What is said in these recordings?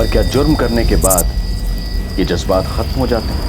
पर क्या जुर्म करने के बाद ये जज्बात खत्म हो जाते हैं?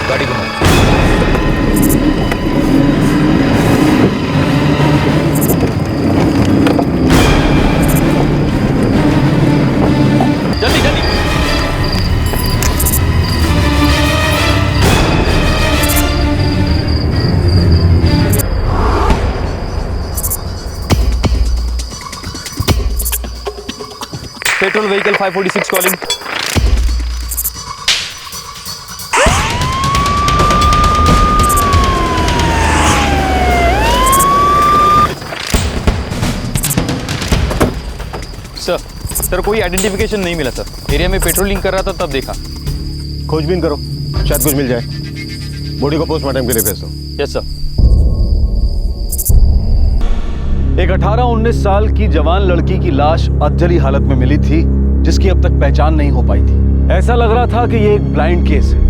गाड़ी घुमाओ। जल्दी जल्दी। Petrol vehicle 546 calling. सर कोई आइडेंटिफिकेशन नहीं मिला सर। एरिया में पेट्रोलिंग कर रहा था तब देखा। खोजबीन करो, शायद कुछ मिल जाए। बॉडी को पोस्टमार्टम के लिए भेज दो। Yes sir. एक 18-19 साल की जवान लड़की की लाश अधजली हालत में मिली थी, जिसकी अब तक पहचान नहीं हो पाई थी। ऐसा लग रहा था कि ये एक ब्लाइंड केस है।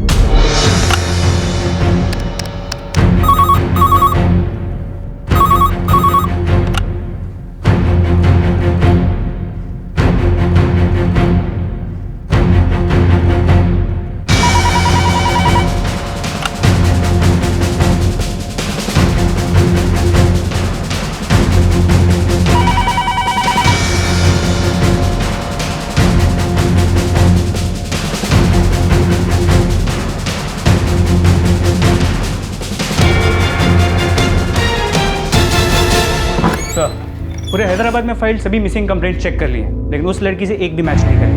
पूरे हैदराबाद में फाइल सभी मिसिंग कंप्लेंट चेक कर लिए, लेकिन उस लड़की से एक भी मैच नहीं करी।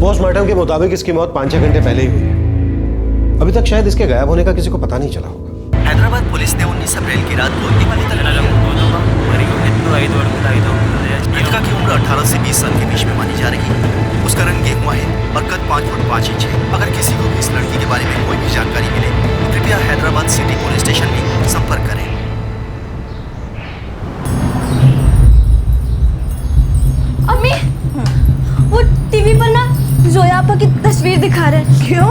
पोस्टमार्टम के मुताबिक इसकी मौत 5-6 घंटे पहले ही हुई है। अभी तक शायद इसके गायब होने का किसी को पता नहीं चला होगा। हैदराबाद पुलिस ने 19 अप्रैल की रात को मृतका की उम्र 18 से 20 साल के बीच में मानी जा रही है। उसका रंग गेहुआ है और कद 5 फुट 5 इंच है। अगर किसी को भी इस लड़की के बारे में कोई भी जानकारी मिले तो कृपया हैदराबाद सिटी पुलिस स्टेशन में संपर्क करें। अम्मी, वो टीवी पर ना जोया आपा की तस्वीर दिखा रहे हैं। क्यों?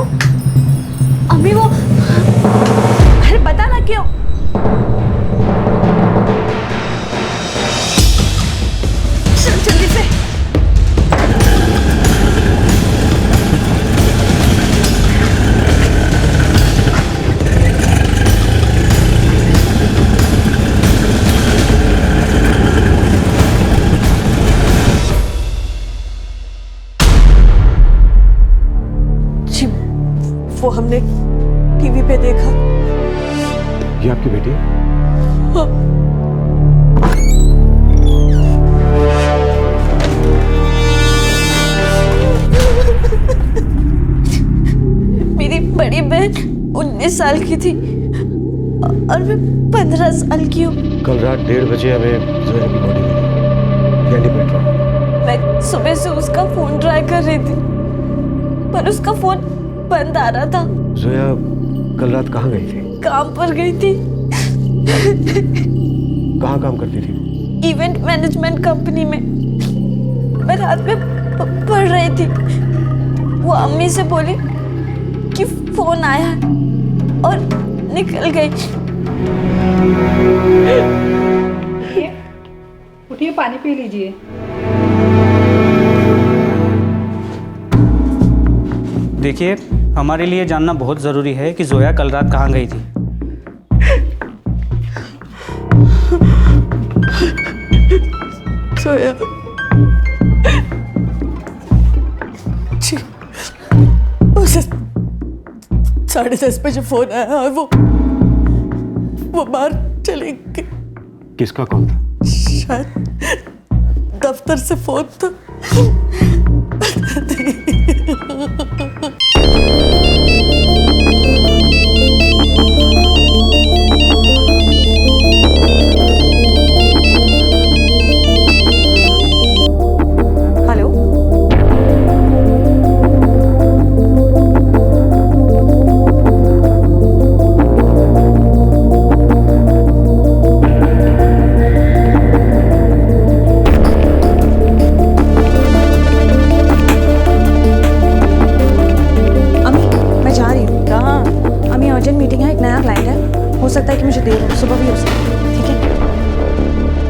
अम्मी वो, अरे बता ना क्यों? चल जल्दी से। वो हमने टीवी पे देखा। ये आपकी बेटी है? हाँ। मेरी बड़ी बहन 19 साल की थी और मैं 15 साल की हूँ। कल रात 1:30 बजे हमें जोया की बॉडी मिली, कैंडी पेट्रोल। मैं सुबह से उसका फोन ट्राई कर रही थी, पर उसका फोन बंद आ रहा था। जोया कल रात कहाँ गई थी? काम पर गई थी। कहाँ काम करती थी? इवेंट मैनेजमेंट कंपनी में। मैं रात में पढ़ रही थी। वो अम्मी से बोली कि फोन आया है और निकल गई। उठिए, पानी पी लीजिए। देखिए, हमारे लिए जानना बहुत ज़रूरी है कि जोया कल रात कहाँ गई थी। जोया जी, उसे 10:30 बजे फोन आया और वो बाहर चले गए। किसका कॉल था? शायद दफ्तर से फोन था।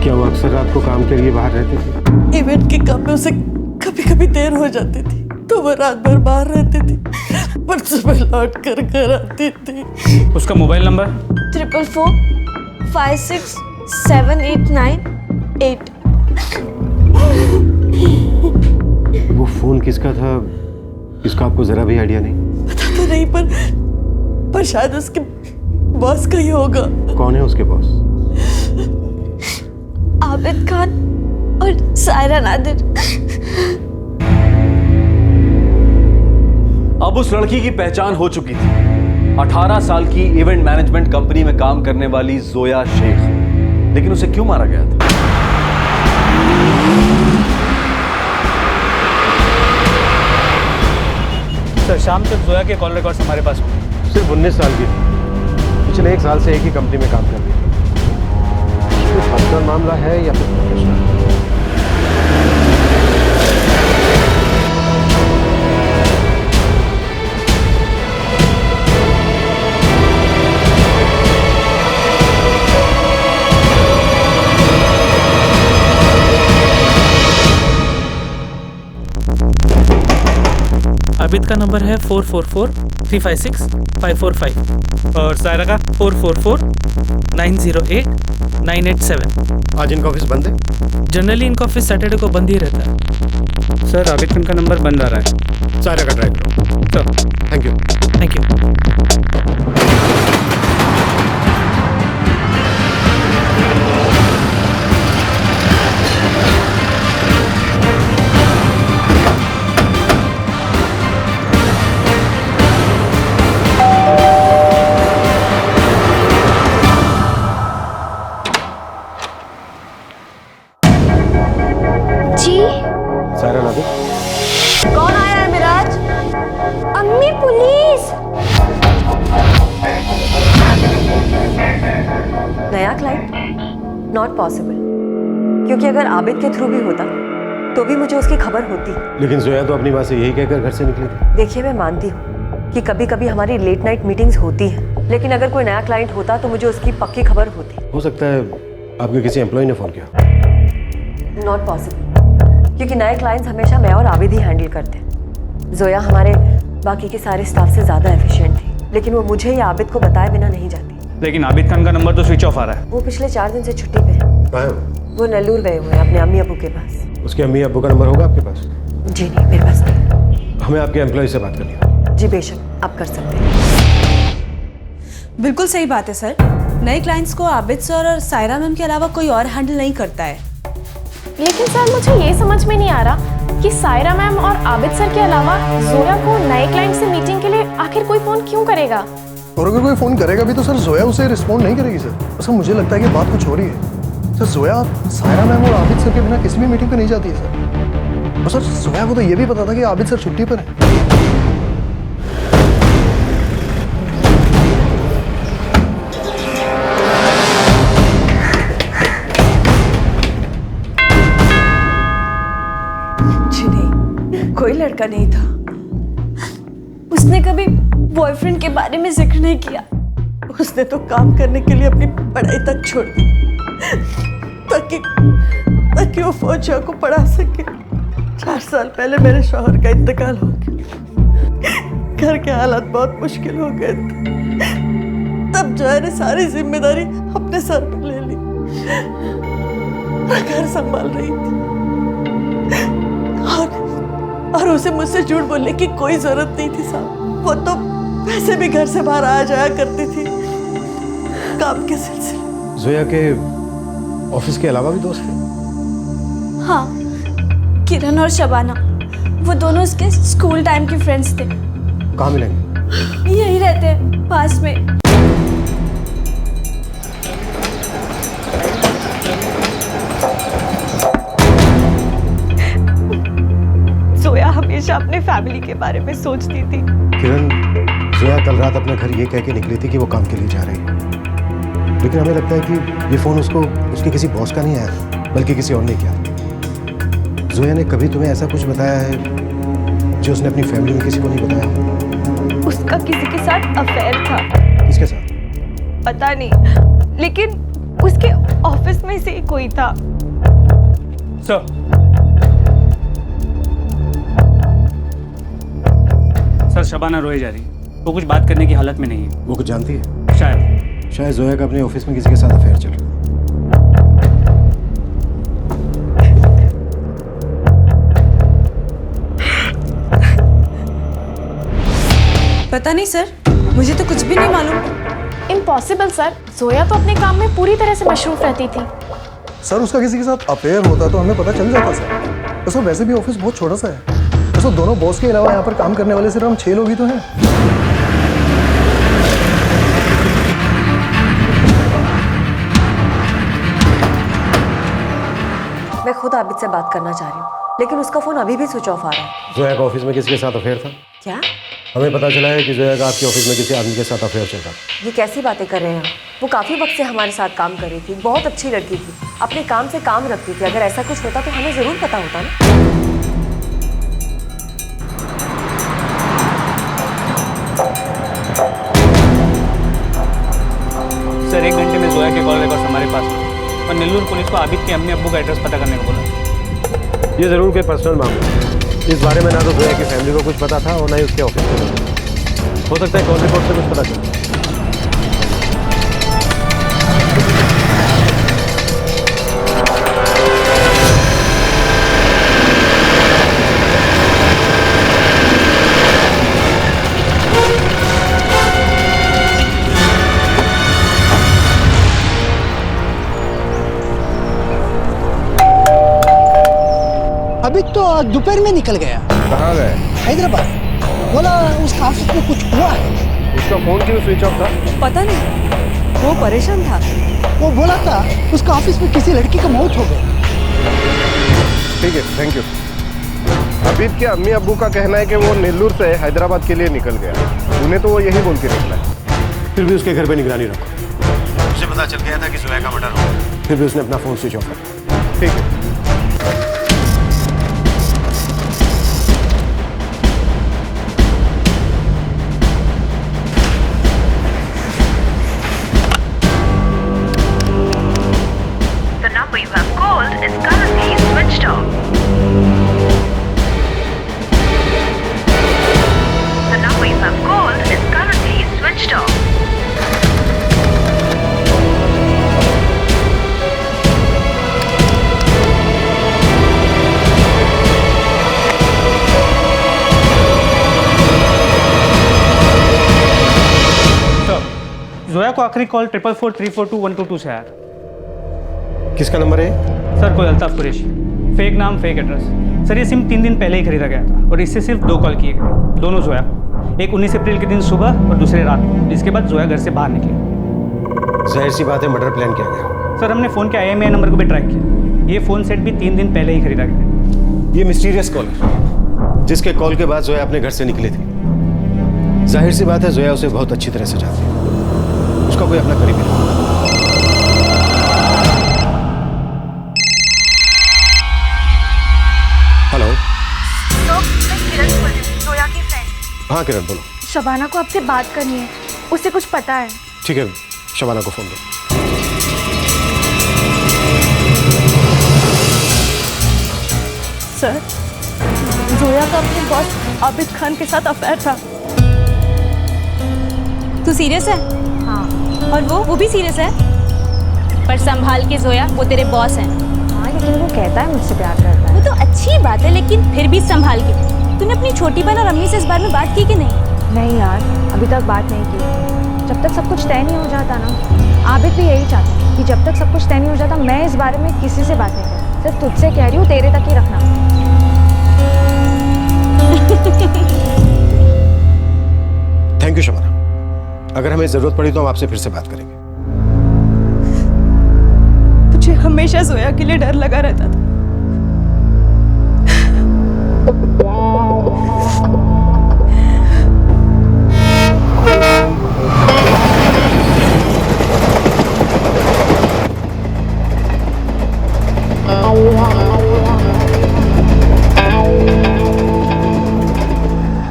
क्या वो अक्सर रात को काम के लिए बाहर रहती थी? इवेंट के काम में उसे कभी कभी देर हो जाती थी तो वो रात भर बाहर रहती थी, पर सुबह लौट कर घर आती थी। उसका मोबाइल नंबर? 444-56789-8। वो फोन किसका था, इसका आपको जरा भी आइडिया नहीं? पता तो नहीं, पर शायद उसके बॉस का ही होगा। कौन है उसके बॉस? आबिद खान और सायरा नादिर। अब उस लड़की की पहचान हो चुकी थी। 18 साल की इवेंट मैनेजमेंट कंपनी में काम करने वाली जोया शेख। लेकिन उसे क्यों मारा गया था? सर शाम तक जोया के कॉल रिकॉर्ड्स हमारे पास होंगे। सिर्फ 19 साल की थी, पिछले 1 साल से एक ही कंपनी में काम कर रही है। कोई पर्सनल मामला है या फिर प्रोफेशनल? आबिद का नंबर है 444-356-545 और सायरा का 444-908-987। आज इनका ऑफिस बंद है? जनरली इनका ऑफिस सैटरडे को बंद ही रहता है। सर आबिद खान का नंबर बंद आ रहा है। सायरा का ट्राई करो। Sir thank you. Thank you. Saira Nadir. कौन आया है मिराज? अम्मी पुलिस। नया क्लाइंट? नॉट पॉसिबल, क्योंकि अगर आबिद के थ्रू भी होता तो भी मुझे उसकी खबर होती। लेकिन जोया तो अपनी माँ से यही कहकर घर से निकली थी। देखिए, मैं मानती हूँ कि कभी कभी हमारी लेट नाइट मीटिंग्स होती हैं, लेकिन अगर कोई नया क्लाइंट होता तो मुझे उसकी पक्की खबर होती। हो सकता है आपके किसी एम्प्लॉय ने फोन किया। नॉट पॉसिबल, क्योंकि नए क्लाइंट्स हमेशा मैं और आबिद ही हैंडल करते हैं। जोया हमारे बाकी के सारे स्टाफ से ज़्यादा एफिशिएंट थी, लेकिन वो मुझे या आबिद को बताए बिना नहीं जाती। लेकिन आबिद खान का नंबर तो स्विच ऑफ आ रहा है। वो पिछले 4 दिन से छुट्टी पे है। कहाँ है वो नेल्लूर गए हुए हैं अपने अम्मी अबू के पास। उसके अम्मी अब्बू का नंबर होगा आपके पास? जी नहीं, मेरे पास नहीं। हमें आपके एम्प्लॉय से बात करनी है। जी बेशक, आप कर सकते हैं। बिल्कुल सही बात है सर। नए क्लाइंट्स को आबिद सर और सायरा मैम के अलावा कोई और हैंडल नहीं करता है। लेकिन सर मुझे ये समझ में नहीं आ रहा कि सायरा मैम और आबिद सर के अलावा जोया को नए क्लाइंट से मीटिंग के लिए आखिर कोई फोन क्यों करेगा? और अगर कोई फोन करेगा भी तो सर जोया उसे रिस्पॉन्ड नहीं करेगी सर। सर मुझे लगता है कि बात कुछ हो रही है। सर जोया सायरा मैम और आबिद सर के बिना किसी भी मीटिंग पे नहीं जाती है सर। और सर जोया को तो ये भी पता था कि आबिद सर छुट्टी पर है। कोई लड़का नहीं था। उसने कभी बॉयफ्रेंड के बारे में जिक्र नहीं किया। उसने तो काम करने के लिए अपनी पढ़ाई तक छोड़ दी ताकि वो फौजिया को पढ़ा सके। 4 साल पहले मेरे शौहर का इंतकाल हो गया। घर के हालात बहुत मुश्किल हो गए थे। तब जोया ने सारी जिम्मेदारी अपने सर पर ले ली। मैं घर संभाल रही थी और उसे मुझसे झूठ बोलने की कोई जरूरत नहीं थी साहब। वो तो वैसे भी घर से बाहर आ जाया करती थी काम के सिलसिले। जोया के ऑफिस के अलावा भी दोस्त थे? हाँ, किरण और शबाना। वो दोनों उसके स्कूल टाइम के फ्रेंड्स थे। कहाँ मिलेंगे? यही रहते हैं पास में। जोया हमेशा अपने फैमिली के बारे में सोचती थी। किरण, जोया कल रात अपने घर ये कह के निकली थी कि वो काम के लिए जा रही है, लेकिन हमें लगता है कि ये फोन उसको उसके किसी बॉस का नहीं आया, बल्कि किसी और ने किया। जोया ने कभी तुम्हें ऐसा कुछ बताया है जो उसने अपनी फैमिली में किसी को नहीं बताया? उसका किसी के साथ अफेयर था। किसके साथ? पता नहीं, लेकिन उसके ऑफिस में से कोई था। सर, सर शबाना रोए जा रही है। वो कुछ बात करने की हालत में नहीं है। वो कुछ जानती है? शायद जोया का अपने ऑफिस में किसी के साथ अफेयर चल रहा है। पता नहीं सर, मुझे तो कुछ भी नहीं मालूम। इम्पॉसिबल सर, जोया तो अपने काम में पूरी तरह से मशरूफ रहती थी। सर उसका किसी के साथ अफेयर होता तो हमें पता चल जाता सर। सर वैसे भी ऑफिस बहुत छोटा सा है। सर दोनों बॉस के अलावा यहाँ पर काम करने वाले सिर्फ हम 6 लोग ही तो हैं। मैं खुद आबिद से बात करना चाह रही हूँ, लेकिन उसका फोन अभी भी स्विच ऑफ आ रहा है। जोया का ऑफिस में किसी के साथ अफेयर था? क्या? हमें पता चला है कि जोया का आपके ऑफिस में किसी आदमी के साथ अफेयर चल रहा था। ये कैसी बातें कर रहे हैं आप? वो काफी वक्त से हमारे साथ काम कर रही थी, बहुत अच्छी लड़की थी, अपने काम से काम रखती थी। अगर ऐसा कुछ होता तो हमें जरूर पता होता ना। सर 1 घंटे में जोया के कॉल रिकॉर्ड्स हमारे पास हैं और नेल्लूर पुलिस को आबिद के अम्मी अब्बू का एड्रेस पता करने को बोला। ये जरूर कोई पर्सनल मामला है। इस बारे में ना तो जोया की फैमिली को कुछ पता था और ना ही उसके ऑफिस को। हो सकता है कॉल रिकॉर्ड से कुछ पता चले। अभी तो दोपहर में निकल गया। कहाँ गए? हैदराबाद। बोला उसका ऑफिस में कुछ हुआ है। उसका फोन क्यों स्विच ऑफ था? पता नहीं, वो परेशान था। वो बोला था उसका ऑफिस में किसी लड़की का मौत हो गई। ठीक है, थैंक यू। आबिद के अम्मी अब्बू का कहना है कि वो नेल्लूर से हैदराबाद के लिए निकल गया। उन्हें तो वो यही बोल के निकला है। फिर भी उसके घर पे निगरानी रखो। मुझे पता चल गया था कि जोया का मर्डर हो गया। फिर भी उसने अपना फोन स्विच ऑफ किया। ठीक है। जोया को आखिरी कॉल 444-342-122 से आया। किसका नंबर है? सर कोई अल्ताफ कुरैशी, फेक नाम फेक एड्रेस। सर ये सिम 3 दिन पहले ही खरीदा गया था और इससे सिर्फ 2 कॉल किए गए, दोनों जोया को। एक 19 अप्रैल के दिन सुबह और दूसरे रात को, जिसके बाद जोया घर से बाहर निकली। जाहिर सी बात है मर्डर प्लान किया गया। सर हमने फ़ोन के IMEI नंबर को भी ट्रैक किया। ये फ़ोन सेट भी 3 दिन पहले ही खरीदा गया। ये मिस्टीरियस कॉलर जिसके कॉल के बाद जोया अपने घर से निकली थी। जाहिर सी बात है जोया उसे बहुत अच्छी तरह से जानती है। उसका कोई अपना करीबी नहीं। हेलो। तो मैं किरण बोल रही हूँ, जोया की फ्रेंड। हाँ किरण बोलो। शबाना को आपसे बात करनी है, उसे कुछ पता है। ठीक है, शबाना को फोन दो। सर, जोया का अपने बॉस आबिद खान के साथ अफेयर था। तू सीरियस है? हाँ। और वो भी सीरियस है? पर संभाल के जोया, वो तेरे बॉस हैं। हाँ, लेकिन वो कहता है मुझसे प्यार करता है। वो तो अच्छी बात है, लेकिन फिर भी संभाल के। तूने अपनी छोटी बहन और अम्मी से इस बारे में बात की कि नहीं? नहीं यार, अभी तक बात नहीं की। जब तक सब कुछ तय नहीं हो जाता ना, आबिद भी यही चाहता है कि जब तक सब कुछ तय नहीं हो जाता मैं इस बारे में किसी से बात नहीं करती। सिर्फ तुझसे कह रही हूँ, तेरे तक ही रखना। Thank you Shabana. अगर हमें जरूरत पड़ी तो हम आपसे फिर से बात करेंगे। मुझे हमेशा जोया के लिए डर लगा रहता था।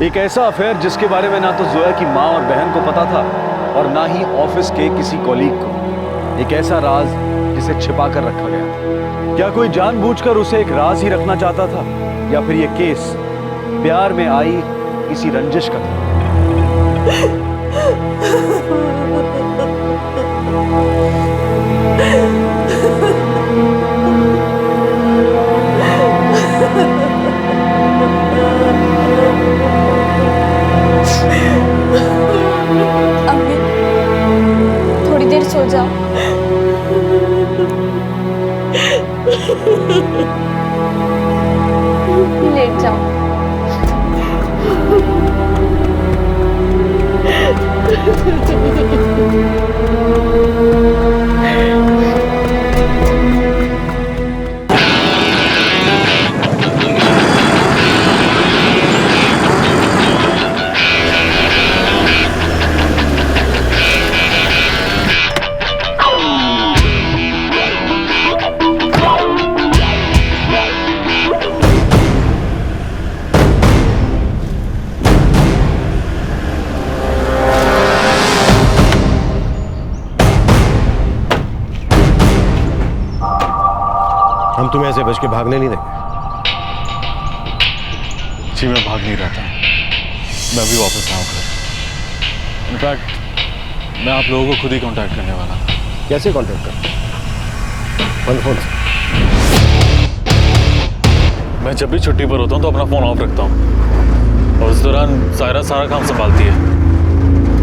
एक ऐसा अफेयर जिसके बारे में ना तो जोया की माँ और बहन को पता था और ना ही ऑफिस के किसी कॉलीग को। एक ऐसा राज जिसे छिपा कर रखा गया था। क्या कोई जानबूझकर उसे एक राज ही रखना चाहता था, या फिर यह केस प्यार में आई किसी रंजिश का था? अम्मी, थोड़ी देर सो जाओ। लेट जाओ। हम तुम्हें ऐसे बच के भागने नहीं देंगे। जी मैं भाग नहीं रहा था, मैं अभी वापस आऊँ घर। इनफैक्ट मैं आप लोगों को खुद ही कांटेक्ट करने वाला था। कैसे कांटेक्ट कर? फोन से। मैं जब भी छुट्टी पर होता हूँ तो अपना फोन ऑफ रखता हूँ, और उस दौरान सायरा सारा काम संभालती है।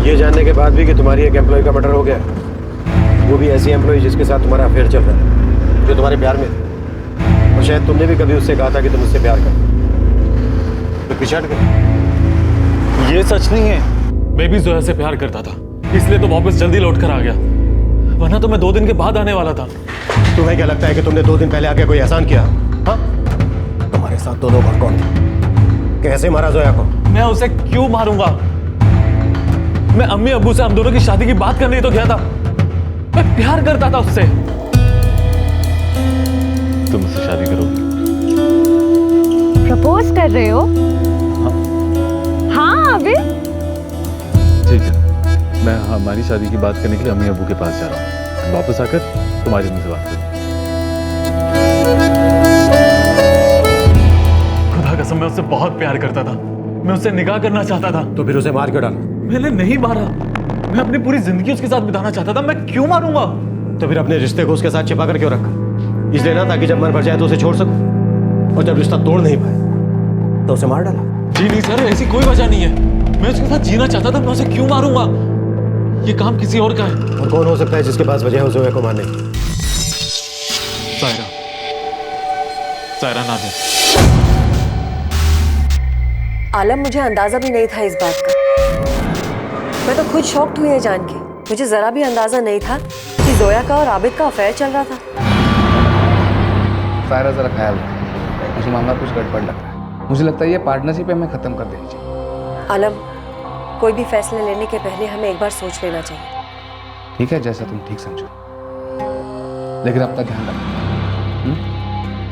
ये जानने के बाद भी कि तुम्हारी एक एम्प्लॉय का मर्डर हो गया, वो भी ऐसी एम्प्लॉय जिसके साथ तुम्हारा अफेयर चल रहा है, जो तुम्हारे प्यार में थी, और शायद तुमने भी कभी उससे कहा था कि तुम उससे प्यार करते, तो पीछे हट गए। ये सच नहीं है। मैं भी जोया से प्यार करता था, इसलिए तो वापस जल्दी लौट कर आ गया, वरना तो मैं 2 दिन के बाद आने वाला था। तुम्हें क्या लगता है कि तुमने 2 दिन पहले आके कोई एहसान किया? हाँ, तुम्हारे साथ 2 लोग और कौन थे? कैसे मारा जोया को? मैं उसे क्यों मारूंगा? मैं अम्मी अब्बू से हम दोनों की शादी की बात करने ही तो गया था। मैं प्यार करता था उससे। तुम मुझसे शादी करोगी? प्रपोज कर रहे हो? हाँ अभी? ठीक है, मैं हमारी शादी की बात करने के लिए अम्मी अब्बू के पास जा रहा हूँ। वापस आकर तुम्हारी मुझसे बात करूँ। खुदा कसम मैं उससे बहुत प्यार करता था, मैं उससे निकाह करना चाहता था। तो फिर उसे मार क्यों डाला? मैंने नहीं मारा, मैं अपनी पूरी जिंदगी उसके साथ बिताना चाहता था, मैं क्यों मारूंगा? तो फिर अपने रिश्ते को उसके साथ छिपा कर क्यों रखा? इसलिए ना ताकि जब मर भर जाए तो उसे छोड़ सकूं, और जब रिश्ता तोड़ नहीं पाए तो उसे मार डाला। जी नहीं सर, ऐसी कोई वजह नहीं है। मैं उसके साथ जीना चाहता था, मैं उसे क्यों मारूंगा? ये काम किसी और का है। और कौन हो सकता है जिसके पास वजह हो जोया को मारने की? सायरा, सायरा नादिर। आलम, मुझे अंदाजा भी नहीं था इस बात का। मैं तो खुद शॉक्ड हुई है जान के। मुझे जरा भी अंदाजा नहीं था कि जोया का और आबिद का अफेयर चल रहा था। सायरा जरा ख्याल रखो, मुझे मामला कुछ गड़बड़ लग रहा है। मुझे लगता है ये पार्टनरशिप हमें खत्म कर देनी चाहिए। आलम, कोई भी फैसले लेने के पहले हमें एक बार सोच लेना चाहिए। ठीक है, जैसा तुम ठीक समझो, लेकिन अपना ध्यान रखना,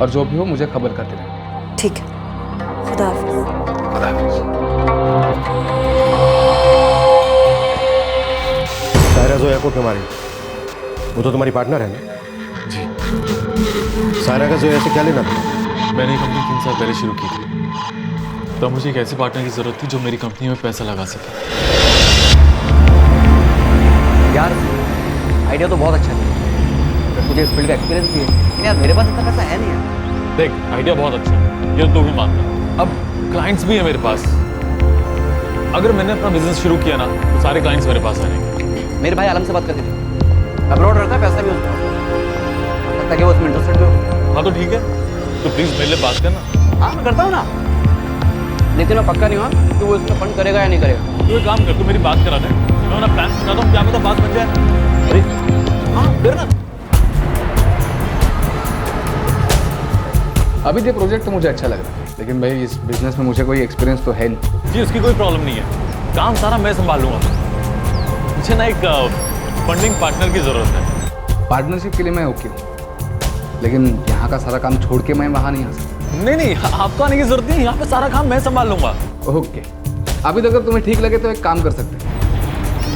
और जो भी हो मुझे खबर करते रहना। ठीक है, खुदा हाफिज। खुदा हाफिज। सायरा जोया को क्यों मारी? वो तो तुम्हारी पार्टनर है ना? जी। सायरा का जोया से क्या लेना था? मैंने कंपनी 3 साल पहले शुरू की थी, तो मुझे एक ऐसे पार्टनर की जरूरत थी जो मेरी कंपनी में पैसा लगा सके। यार आइडिया तो बहुत अच्छा है, अगर तुझे इस फील्ड का एक्सपीरियंस भी है, लेकिन यार मेरे पास इतना पैसा है नहीं यार। देख, आइडिया बहुत अच्छा है, ये तो भी मानता। अब क्लाइंट्स भी है मेरे पास। अगर मैंने अपना बिजनेस शुरू किया ना तो सारे क्लाइंट्स मेरे पास आएंगे। मेरे भाई आलम से बात करके थे, अपलोड रहता है, पैसा भी उसको लगता है कि वो उसमें इंटरेस्टेड भी हो। हाँ तो ठीक है, तो प्लीज मेरे लिए बात करना। हाँ मैं करता हूँ ना, लेकिन मैं पक्का नहीं हुआ कि वो इसमें फंड करेगा या नहीं करेगा। तू एक काम कर, तू मेरी बात करा दे, मैं अपना प्लान सुनाता हूँ, क्या पता बात बन जाए। अरे हाँ करना। अभी ये प्रोजेक्ट तो मुझे अच्छा लग रहा है, लेकिन भाई इस बिजनेस में मुझे कोई एक्सपीरियंस तो है नहीं। जी उसकी कोई प्रॉब्लम नहीं है, काम सारा मैं संभाल लूंगा। मुझे ना एक फंडिंग पार्टनर की जरूरत है। पार्टनरशिप के लिए मैं ओके हूँ, लेकिन यहाँ का सारा काम छोड़ के मैं वहाँ नहीं आ सकता। नहीं, आपको आने की जरूरत नहीं, यहाँ पे सारा काम मैं संभाल लूंगा। ओके, अभी तक अगर तुम्हें ठीक लगे तो एक काम कर सकते हैं,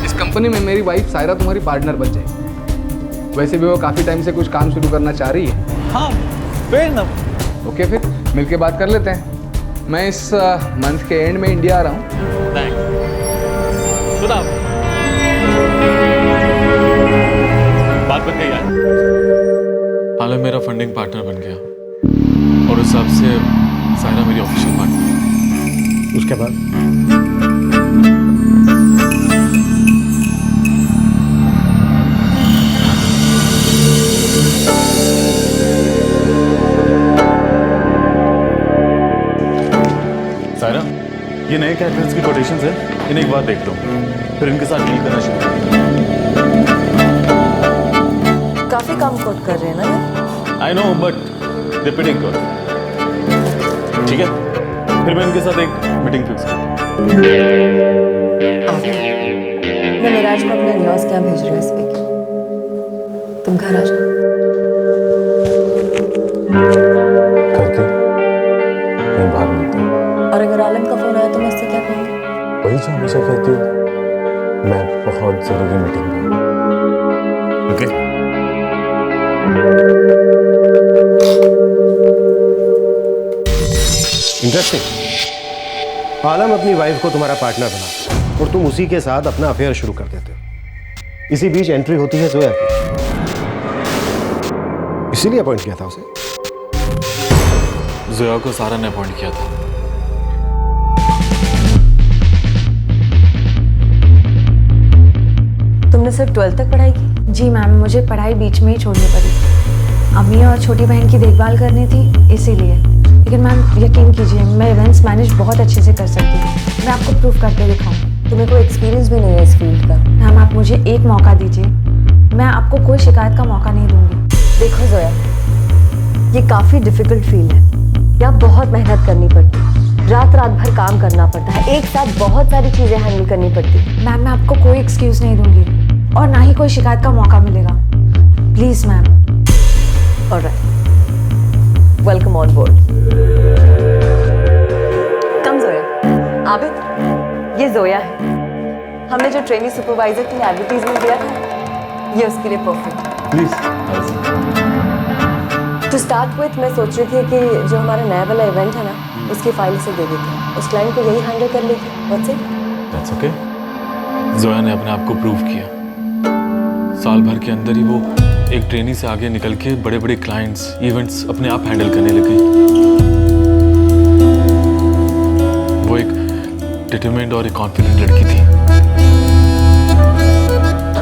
इस कंपनी में मेरी वाइफ सायरा तुम्हारी पार्टनर बन जाएगी। वैसे भी वो काफ़ी टाइम से कुछ काम शुरू करना चाह रही है। हाँ, फेयर इनफ। ओके, फिर मिलके बात कर लेते हैं। मैं इस मंथ के एंड में इंडिया आ रहा हूँ। सुना बात बन गई यार। हालांकि मेरा फंडिंग पार्टनर बन गया और उस हिसाब से सायरा मेरी ऑफिशियल पार्टनर। उसके बाद सायरा, ये नए कैरेक्टर्स की कोटेशंस है, इन्हें एक बार देख लो, फिर इनके साथ डील करना शुरू करो। काफी काम कोट कर रहे हैं ना? I know, but they pretty good. ठीक है, फिर मैं इनके साथ एक मीटिंग फिक्स करता हूँ। मैं मिराज को अपने न्यूज़ क्या भेज रही हूँ इस वीक। तुम घर आ जाओ। करके मैं बाहर मिलता हूँ। और अगर आलम का फोन आया तो मैं उससे क्या कहूँगी? वही जो हमेशा कहती हूँ, मैं बहुत जरूरी मीटिंग में हूँ। ओके? इंटरेस्टिंग। आलम अपनी वाइफ को तुम्हारा पार्टनर बनाता और तुम उसी के साथ अपना अफेयर शुरू कर देते हो। इसी बीच एंट्री होती है जोया की। इसीलिए अपॉइंट किया था उसे। जोया को सारा ने अपॉइंट किया था। तुमने सिर्फ 12th तक पढ़ाई की? जी मैम, मुझे पढ़ाई बीच में ही छोड़नी पड़ी। अम्मी और छोटी बहन की देखभाल करनी थी इसीलिए। लेकिन मैम यकीन कीजिए, मैं इवेंट्स मैनेज बहुत अच्छे से कर सकती हूँ। मैं आपको प्रूफ करके दिखाऊंगी। तुम्हें कोई एक्सपीरियंस भी नहीं है इस फील्ड का। मैम आप मुझे एक मौका दीजिए, मैं आपको कोई शिकायत का मौका नहीं दूंगी। देखो जोया, ये काफ़ी डिफिकल्ट फील्ड है। यहाँ बहुत मेहनत करनी पड़ती है, रात भर काम करना पड़ता है, एक साथ बहुत सारी चीज़ें हैंडल करनी पड़ती है। मैम मैं आपको कोई एक्सक्यूज़ नहीं दूंगी और ना ही कोई शिकायत का मौका मिलेगा। Please ma'am. Alright, welcome on board. Come Zoya. Abid, ये जोया है। हमने जो ट्रेनिंग सुपरवाइजर के लिए एडवर्टीजमेंट दिया था, ये उसके लिए perfect. Please. To start with मैं सोच रही थी कि जो हमारा नया वाला इवेंट है ना, उसकी फाइल से दे देते हैं। उस क्लाइंट को यही हैंडल कर लेगी। What's it? That's okay. Zoya ने अपने आप को प्रूव किया। साल भर के अंदर ही वो एक ट्रेनी से आगे निकल के बड़े बड़े क्लाइंट्स, इवेंट्स अपने आप हैंडल करने लगी। वो एक डिटरमाइंड और एक कॉन्फिडेंट लड़की थी।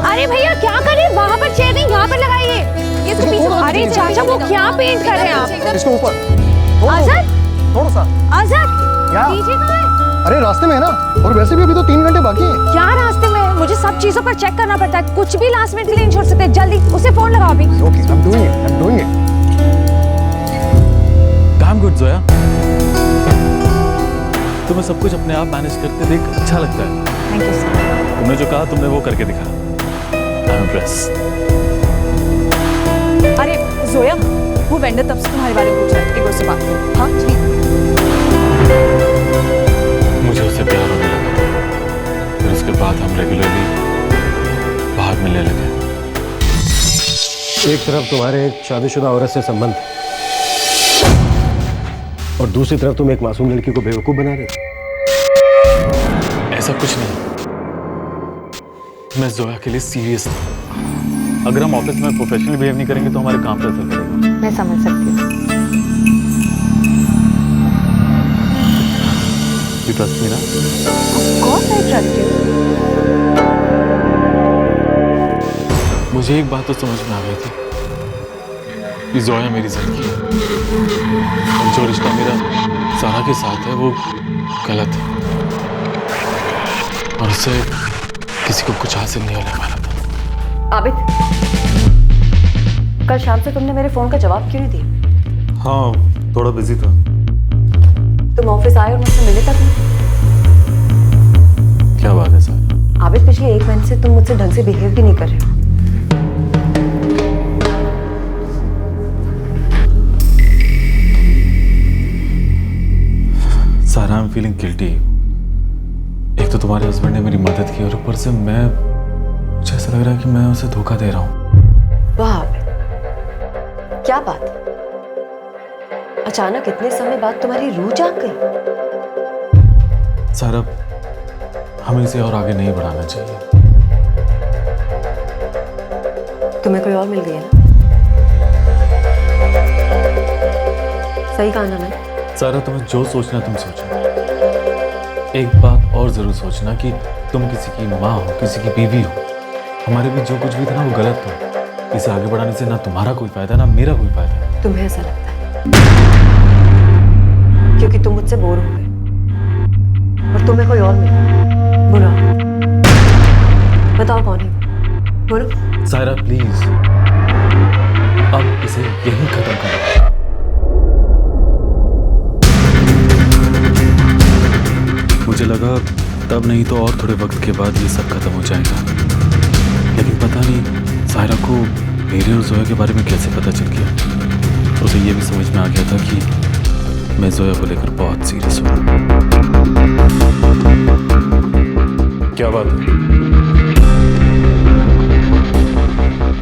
अरे भैया क्या कर रहे हैं? वहाँ पर चेयर नहीं, यहाँ पर लगाइए। इसके पीछे। अरे चाचा वो क्या पेंट कर रहे हैं आप? इसके ऊपर। आजाद, थोड़ा सा। आजाद, क्या? डीजे कहाँ है? अरे रास्ते में है ना, और वैसे भी अभी तो 3 घंटे बाकी हैं। क्या रास्ते में? मुझे सब चीजों पर चेक करना पड़ता है, कुछ भी लास्ट मिनट के लिए नहीं छोड़ सकते। जल्दी उसे फोन लगाओ अभी। Okay, I am doing it. Damn good Zoya, तुम्हें सब कुछ अपने आप मैनेज करते देख अच्छा लगता है। Thank you sir. तुमने जो कहा तुमने वो करके दिखा। I am impressed. अरे जोया, वो वेंडर तब से तुम्हारे बारे में पूछ रहा है, एक बार उससे बात करो। हाँ जी। मुझे उससे प्यार होने लगा था, फिर उसके बाद हम रेगुलरली बाहर मिलने लगे। एक तरफ तुम्हारे एक शादीशुदा औरत से संबंध और दूसरी तरफ तुम एक मासूम लड़की को बेवकूफ बना रहे हो। ऐसा कुछ नहीं, मैं जोया के लिए सीरियस था। अगर हम ऑफिस में प्रोफेशनल बिहेव नहीं करेंगे तो हमारे काम पर असर पड़ेगा। मैं समझ सकती हूँ। You trust me ना? Of course I trust you. मुझे एक बात तो समझ में आ गई थी कि जोया मेरी जिंदगी है और जो रिश्ता मेरा सारा के साथ है वो गलत है और उससे किसी को कुछ हासिल नहीं होने वाला था। आबिद, कल शाम से तुमने मेरे फोन का जवाब क्यों नहीं दिया? हाँ, थोड़ा बिजी था। तुम ऑफिस आए और मुझसे मिले तक नहीं। क्या बात है सर? आबिद, पिछले 1 महीने से तुम मुझसे ढंग से बिहेव भी नहीं कर रहे हो। सारा, आई एम फीलिंग गिल्टी। एक तो तुम्हारे हस्बैंड ने मेरी मदद की और ऊपर से मुझे ऐसा लग रहा है कि मैं उसे धोखा दे रहा हूँ। वाह, क्या बात है? अचानक इतने समय बाद तुम्हारी रूह जाग गई। सारा, हमें इसे और आगे नहीं बढ़ाना चाहिए। तुम्हें कोई और मिल गया ना? सही कहा ना मैंने? सारा, तुम्हें जो सोचना तुम सोचो। एक बात और जरूर सोचना कि तुम किसी की माँ हो, किसी की बीवी हो। हमारे बीच जो कुछ भी था ना, वो गलत था। इसे आगे बढ़ाने से ना तुम्हारा कोई फायदा, ना मेरा कोई फायदा। तुम्हें ऐसा लगता है क्योंकि तुम मुझसे बोर हो गए और तुम्हें कोई और मिला। बुरा, बताओ कौन है? बोलो। सायरा प्लीज, अब इसे यहीं खत्म करो। मुझे लगा तब नहीं तो और थोड़े वक्त के बाद ये सब खत्म हो जाएगा, लेकिन पता नहीं सायरा को मेरे और जोया के बारे में कैसे पता चल गया। उसे ये भी समझ में आ गया था कि मैं जोया को लेकर बहुत सीरियस हूँ। क्या बात है?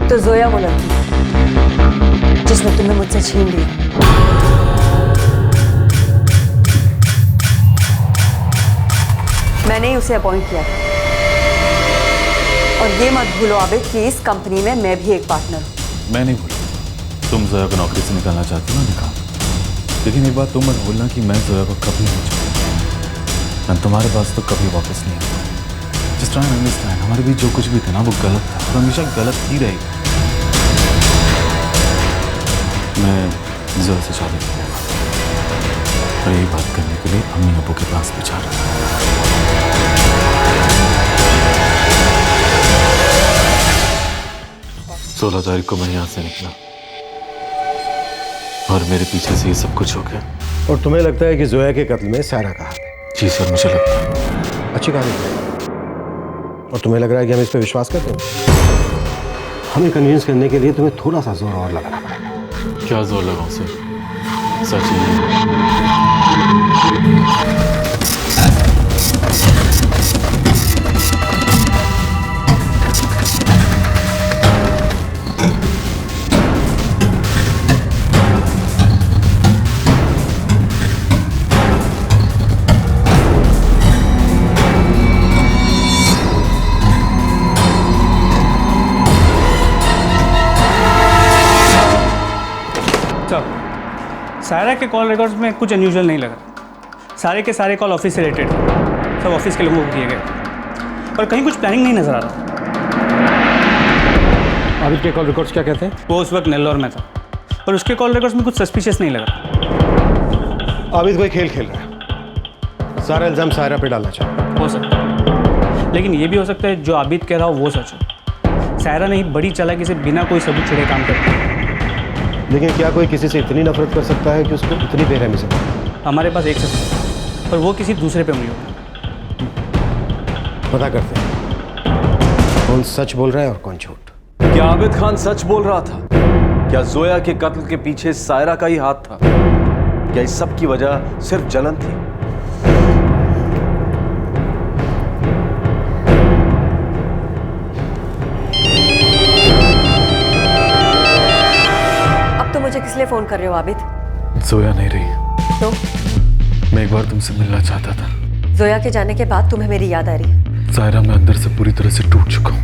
तो जोया वो लड़की जिसने तुम्हें मुझसे छीन लिया। मैंने ही उसे अपॉइंट किया था। और ये मत भूलो आबिद कि इस कंपनी में मैं भी एक पार्टनर हूँ। मैं नहीं भूला, तुम जोया को नौकरी से निकालना चाहती हो ना, निकाल। लेकिन एक बात तुम मत भूलना कि मैं जोया को कभी नहीं छोड़ूंगा। मैं तुम्हारे पास तो कभी वापस नहीं आऊंगा। Just try and understand, हमारे बीच जो कुछ भी था ना, वो गलत था और हमेशा गलत ही रहेगा। मैं जोया से शादी करूंगा और यही बात करने के लिए अम्मी अब्बू के पास भी जा रहा था। 16 तारीख को मैं यहाँ से निकला और मेरे पीछे से ये सब कुछ हो गया। और तुम्हें लगता है कि जोया के कत्ल में सायरा का हाथ है? जी सर, मुझे लगता है। अच्छी कहानी है। और तुम्हें लग रहा है कि हम इस पर विश्वास करते हैं? हमें कन्विंस करने के लिए तुम्हें थोड़ा सा जोर और लगाना पड़ेगा। क्या जोर लगाऊं सर? सच ही सायरा के कॉल रिकॉर्ड्स में कुछ अनयूजुअल नहीं लगा। सारे के सारे कॉल ऑफिस से रिलेटेड थे, सब ऑफिस के लोगों को किए गए और कहीं कुछ प्लानिंग नहीं नजर आ रहा। आबिद के कॉल रिकॉर्ड्स क्या कहते हैं? वो उस वक्त नेल्लौर में था और उसके कॉल रिकॉर्ड्स में कुछ सस्पिशियस नहीं लगा। आबिद कोई खेल खेल रहा है, सारा इल्जाम सायरा पे डालना चाहता है। हो सकता है, लेकिन ये भी हो सकता है जो आबिद कह रहा हो वो सच हो। सायरा नहीं बड़ी चालाकी से बिना कोई सबूत छुड़े काम करती है। लेकिन क्या कोई किसी से इतनी नफरत कर सकता है कि उसको इतनी बेरहमी से? हमारे पास एक शख्स है और वो किसी दूसरे पे उंगली होता है। पता करते हैं कौन सच बोल रहा है और कौन झूठ। क्या आबिद खान सच बोल रहा था? क्या जोया के कत्ल के पीछे सायरा का ही हाथ था? क्या इस सब की वजह सिर्फ जलन थी? मुझे किस लिए फोन कर रहे हो आबिद? जोया नहीं रही तो? मैं एक बार तुमसे मिलना चाहता था। जोया के जाने के बाद तुम्हें मेरी याद आ रही है? सायरा, मैं अंदर से पूरी तरह से टूट चुका हूँ।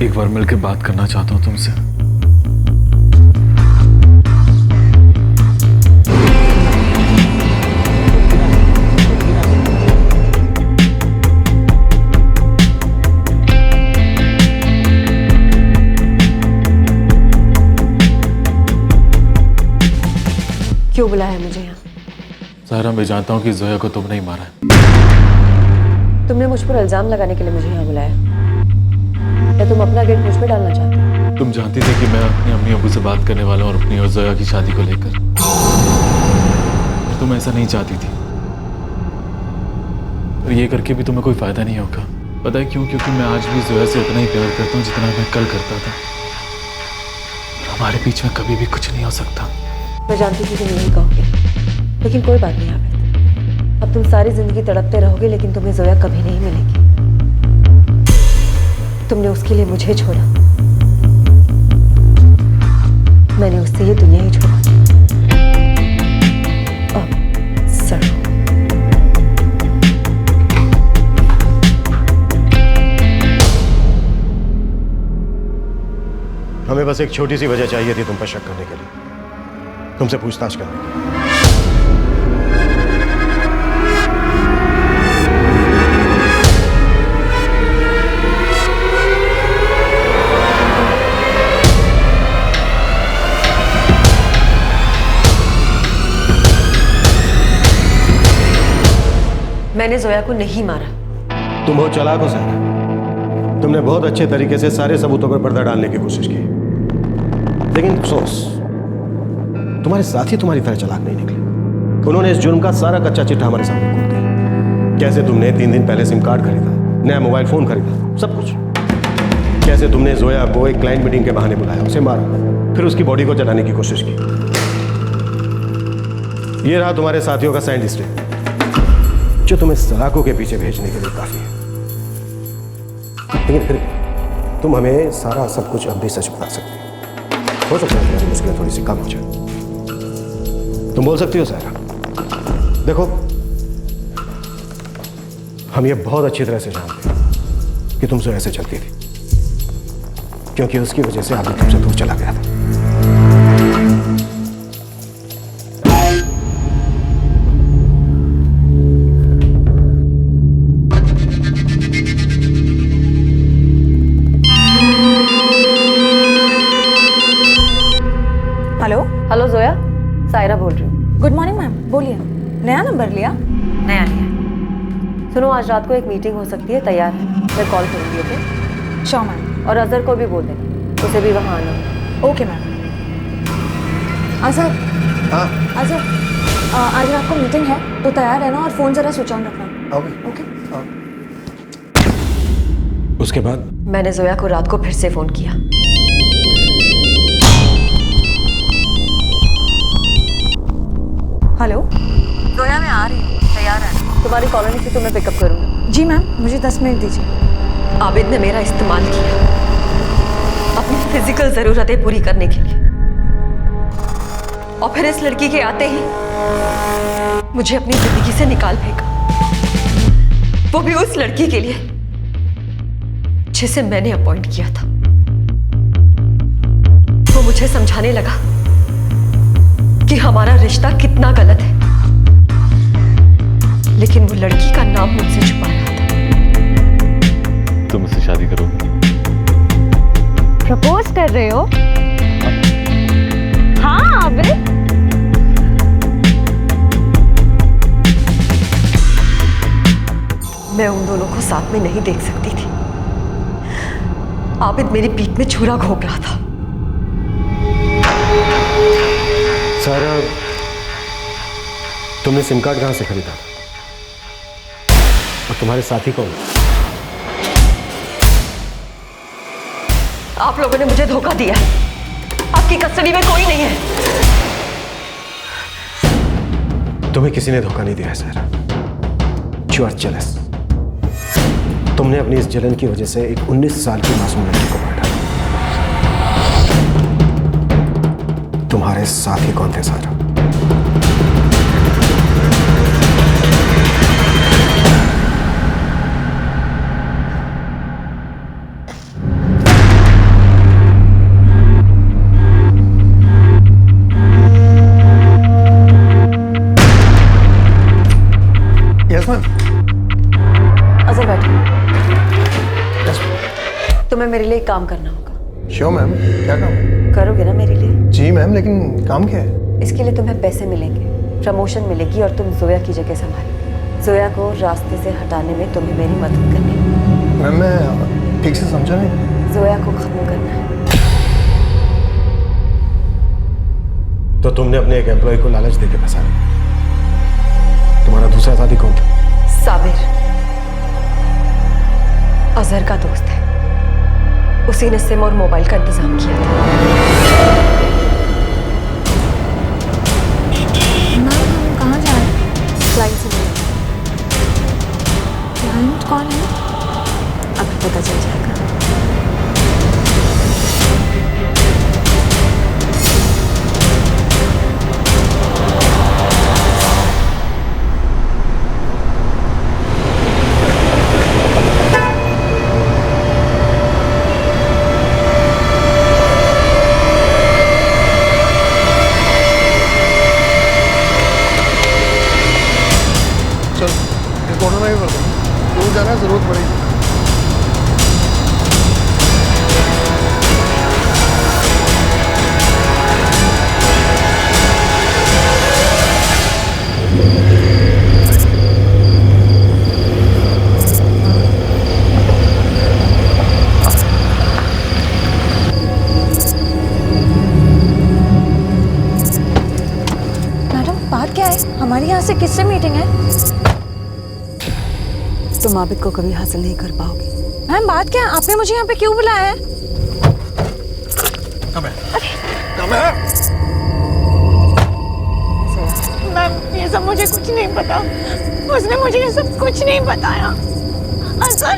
एक बार मिलकर बात करना चाहता हूँ तुमसे। क्यों बुलाया मुझे यहाँ? सायरा, मैं जानता हूँ कि जोया को तुमने ही मारा है। तुमने मुझ पर इल्जाम लगाने के लिए मुझे यहाँ बुलाया? या तुम अपना गिल्ट मुझ पे डालना चाहते हो? तुम जानती थी कि मैं अपनी अम्मी अब्बू से बात करने वाला हूँ और अपनी और जोया की शादी को लेकर। तुम ऐसा नहीं चाहती थी और ये करके भी तुम्हें कोई फायदा नहीं होगा। पता है क्यों? क्योंकि मैं आज भी जोया से उतना ही प्यार करता हूँ जितना मैं कल करता था। हमारे बीच में कभी भी कुछ नहीं हो सकता। मैं जानती थी तुम यही कहोगे, लेकिन कोई बात नहीं आबिद। अब तुम सारी जिंदगी तड़पते रहोगे लेकिन तुम्हें जोया कभी नहीं मिलेगी। तुमने उसके लिए मुझे छोड़ा मैंने उससे ये दुनिया ही छोड़ा। सर हमें बस एक छोटी सी वजह चाहिए थी तुम पर शक करने के लिए, तुमसे पूछताछ करने के लिए। मैंने जोया को नहीं मारा। तुम बहुत चालाक हो सारा, तुमने बहुत अच्छे तरीके से सारे सबूतों पर पर्दा डालने की कोशिश की, लेकिन अफसोस तुम्हारे साथी तुम्हारी तरह चालाक नहीं निकले। उन्होंने इस जुर्म का सारा कच्चा चिट्ठा हमारे सामने खोल दिया। कैसे तुमने 3 दिन पहले सिम कार्ड खरीदा, नया मोबाइल फोन खरीदा, सब कुछ। कैसे तुमने जोया को एक क्लाइंट मीटिंग के बहाने बुलाया, उसे मारा, फिर उसकी बॉडी को जलाने की कोशिश की। ये रहा तुम्हारे साथियों का साइंड स्टेट, जो तुम्हें सलाखों के पीछे भेजने के लिए काफी है। लेकिन फिर तुम हमें सारा सब कुछ अब भी सच बता सकते हो सकता है तुम्हारी मुश्किलें थोड़ी सी कम हो जाए। तुम बोल सकती हो सारा, देखो हम ये बहुत अच्छी तरह से जानते हैं कि तुम जो ऐसे चलती थी, क्योंकि उसकी वजह से आदमी तुमसे दूर चला गया था। हेलो हेलो जोया, सायरा बोल रही हूँ। गुड मॉर्निंग मैम, बोलिए। नया नंबर लिया? नया लिया। सुनो, आज रात को एक मीटिंग हो सकती है, तैयार है? मैं कॉल करूँगी। Okay sure ma'am. और अजहर को भी बोल देना, उसे भी वहाँ आना है। Okay ma'am. अजहर, हाँ अजहर, आज रात को मीटिंग है तो तैयार है ना, और फोन जरा स्विच ऑन रखना। Okay okay. उसके बाद मैंने जोया को रात को फिर से फोन किया। हेलो जोया, मैं आ रही हूँ, तैयार है? तुम्हारी कॉलोनी से तुम्हें पिकअप करूँगा। जी मैम, मुझे 10 मिनट दीजिए। आबिद ने मेरा इस्तेमाल किया अपनी फिजिकल जरूरतें पूरी करने के लिए, और फिर इस लड़की के आते ही मुझे अपनी जिंदगी से निकाल फेंका, वो भी उस लड़की के लिए जिसे मैंने अपॉइंट किया था। वो मुझे समझाने लगा कि हमारा रिश्ता कितना गलत है, लेकिन वो लड़की का नाम मुझसे छुपा रहा था। तुम उससे शादी करोगे? प्रपोज कर रहे हो? हाँ आबिद। मैं उन दोनों को साथ में नहीं देख सकती थी। आबिद मेरी पीठ में छुरा घोंप रहा था। सारा, तुमने सिम कार्ड कहां से खरीदा और तुम्हारे साथी कौन? आप लोगों ने मुझे धोखा दिया। आपकी कस्टडी में कोई नहीं है। तुम्हें किसी ने धोखा नहीं दिया है सारा। You are jealous. तुमने अपनी इस जलन की वजह से एक 19 साल की मासूम लड़की को मारा। तुम्हारे साथी कौन थे सारा? Yes ma'am. अजहर बैठो। तुम्हें मेरे लिए एक काम करना होगा। श्योर मैम, क्या काम है? करोगे ना मेरे लिए? जी मैम, लेकिन काम क्या है? इसके लिए तुम्हें पैसे मिलेंगे, प्रमोशन मिलेगी, और तुम जोया की जगह संभालोगे। जोया को रास्ते से हटाने में तुम्हें मेरी मदद करनी है। मैम मैं ठीक से समझा नहीं। जोया को खत्म करना है। तो तुमने अपने एक एम्प्लॉय को लालच देके फंसा लिया। तुम्हारा दूसरा साथी कौन था? साबिर, अजहर का दोस्त है। उसी ने सिम और मोबाइल का इंतजाम किया था। हम कहाँ जा रहे हैं? क्लाइंट से मिलने। क्लाइंट कौन है? अब पता चल जाएगा। हमारी यहाँ से किससे मीटिंग है? तुम आबिद को कभी हासिल नहीं कर पाओगी। मैम बात क्या है? आपने मुझे यहाँ पे क्यों बुलाया है? मैम ये सब मुझे कुछ नहीं पता। उसने मुझे ये सब कुछ नहीं बताया। असल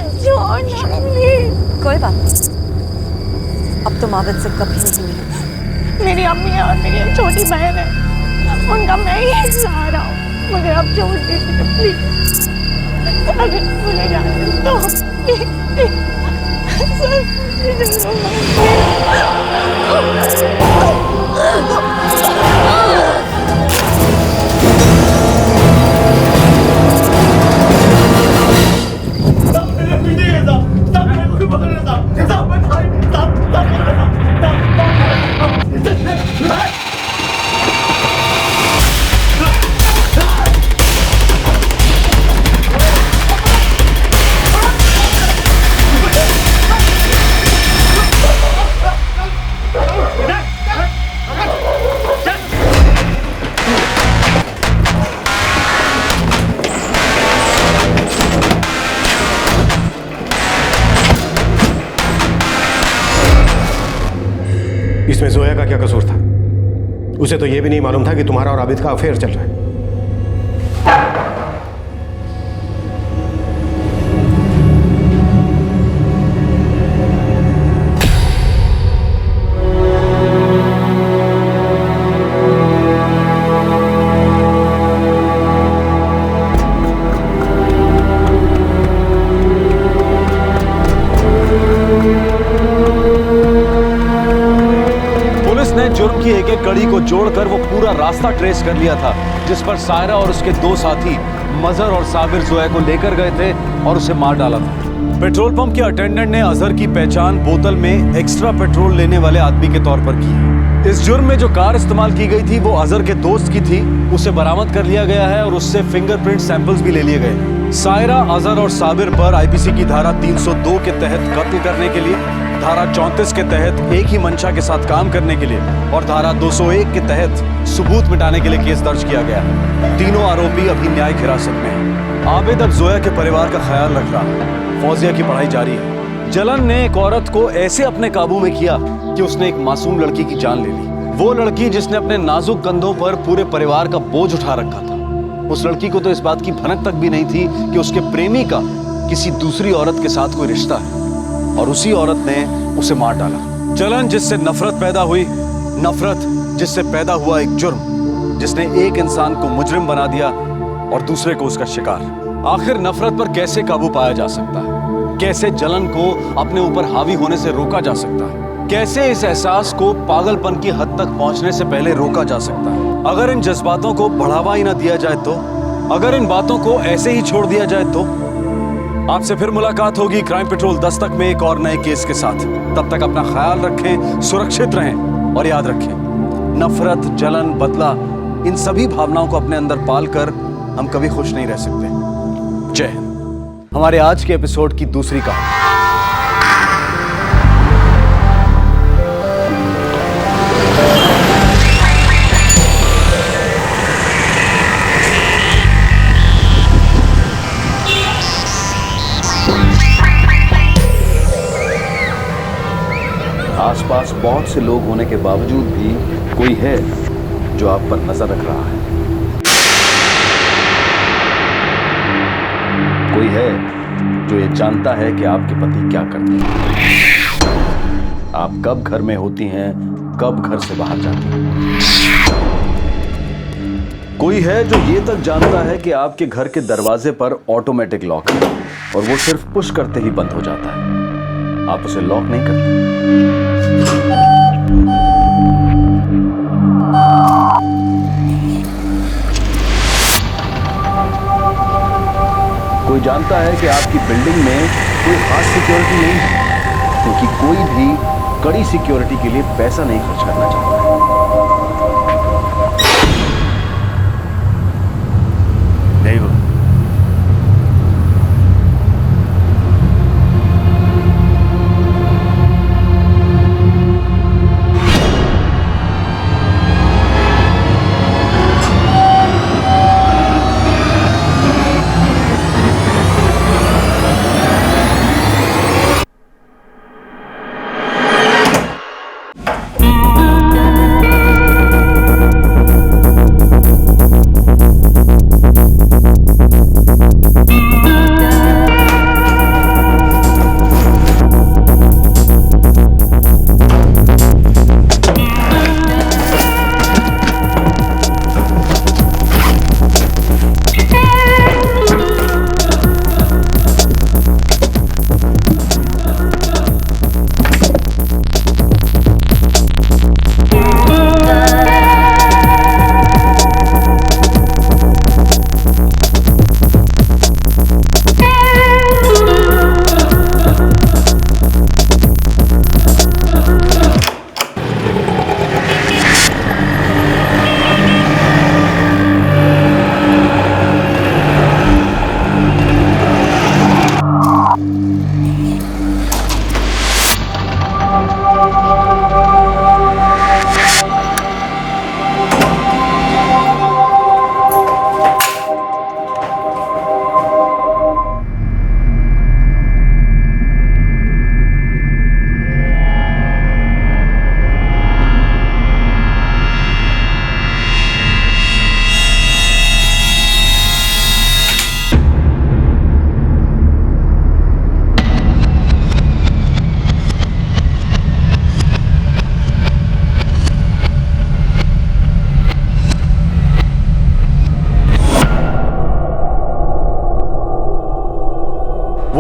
कोई बात नहीं, अब तुम आबिद से कभी नहीं मिलोगे। मेरी अम्मी और मेरी एक छोटी बहन है, उनका मैं ही सहारा हूँ। मुझे अब छोड़ दीजिए प्लीज। अगर मुझे जाने दो इसमें जोया का क्या कसूर था? उसे तो यह भी नहीं मालूम था कि तुम्हारा और आबिद का अफेयर चल रहा है। जुर्म की एक एक कड़ी को जोड़कर वो पूरा रास्ता ट्रेस कर लिया था जिस पर सायरा और उसके दो साथी मजहर और साबिर जोया को लेकर गए थे और उसे मार डाला था। पेट्रोल पंप के अटेंडेंट ने अजहर की पहचान बोतल में एक्स्ट्रा पेट्रोल लेने वाले आदमी के तौर पर की। इस जुर्म में जो कार इस्तेमाल की गई थी वो अजहर के दोस्त की थी, उसे बरामद कर लिया गया है और उससे फिंगरप्रिंट सैंपल्स भी ले लिए गए। सायरा, अजहर और साबिर पर आईपीसी की धारा 302 के तहत कत्ल करने के लिए, धारा 34 के तहत एक ही मंशा के साथ काम करने के लिए और धारा 201 के तहत सबूत मिटाने के लिए केस दर्ज किया गया है। तीनों आरोपी अभी न्यायिक हिरासत में हैं। आबिद अब जोया के परिवार का ख्याल रख रहा है। फौजिया की पढ़ाई जारी है। जलन ने एक औरत को ऐसे अपने काबू में किया कि उसने एक मासूम लड़की की जान ले ली। वो लड़की जिसने अपने नाजुक कंधों पर पूरे परिवार का बोझ उठा रखा था। उस लड़की को तो इस बात की भनक तक भी नहीं थी कि उसके प्रेमी का किसी दूसरी औरत के साथ कोई रिश्ता है और उसी औरत ने उसे मार डाला। जलन जिससे नफरत पैदा हुई, नफरत जिससे पैदा हुआ एक जुर्म जिसने एक इंसान को मुजरिम बना दिया और दूसरे को उसका शिकार। आखिर नफरत पर कैसे काबू पाया जा सकता है? कैसे जलन को अपने ऊपर हावी होने से रोका जा सकता है? कैसे इस एहसास को पागलपन की हद तक पहुंचने से पहले रोका जा सकता है? अगर इन जज्बातों को बढ़ावा ही ना दिया जाए तो, अगर इन बातों को ऐसे ही छोड़ दिया जाए तो। आपसे फिर मुलाकात होगी क्राइम पेट्रोल दस्तक में एक और नए केस के साथ। तब तक अपना ख्याल रखें, सुरक्षित रहें और याद रखें, नफरत, जलन, बदला, इन सभी भावनाओं को अपने अंदर पालकर हम कभी खुश नहीं रह सकते। जय हिंद। हमारे आज के एपिसोड की दूसरी कहानी। आसपास बहुत से लोग होने के बावजूद भी कोई है जो आप पर नजर रख रहा है। कोई है जो ये जानता है कि आपके पति क्या करते हैं, आप कब घर में होती हैं, कब घर से बाहर जाती हैं। कोई है जो ये तक जानता है कि आपके घर के दरवाजे पर ऑटोमेटिक लॉक है और वो सिर्फ पुश करते ही बंद हो जाता है, आप उसे लॉक नहीं करते। कोई जानता है कि आपकी बिल्डिंग में कोई खास सिक्योरिटी नहीं है क्योंकि कोई भी कड़ी सिक्योरिटी के लिए पैसा नहीं खर्च करना चाहता है। नहीं वो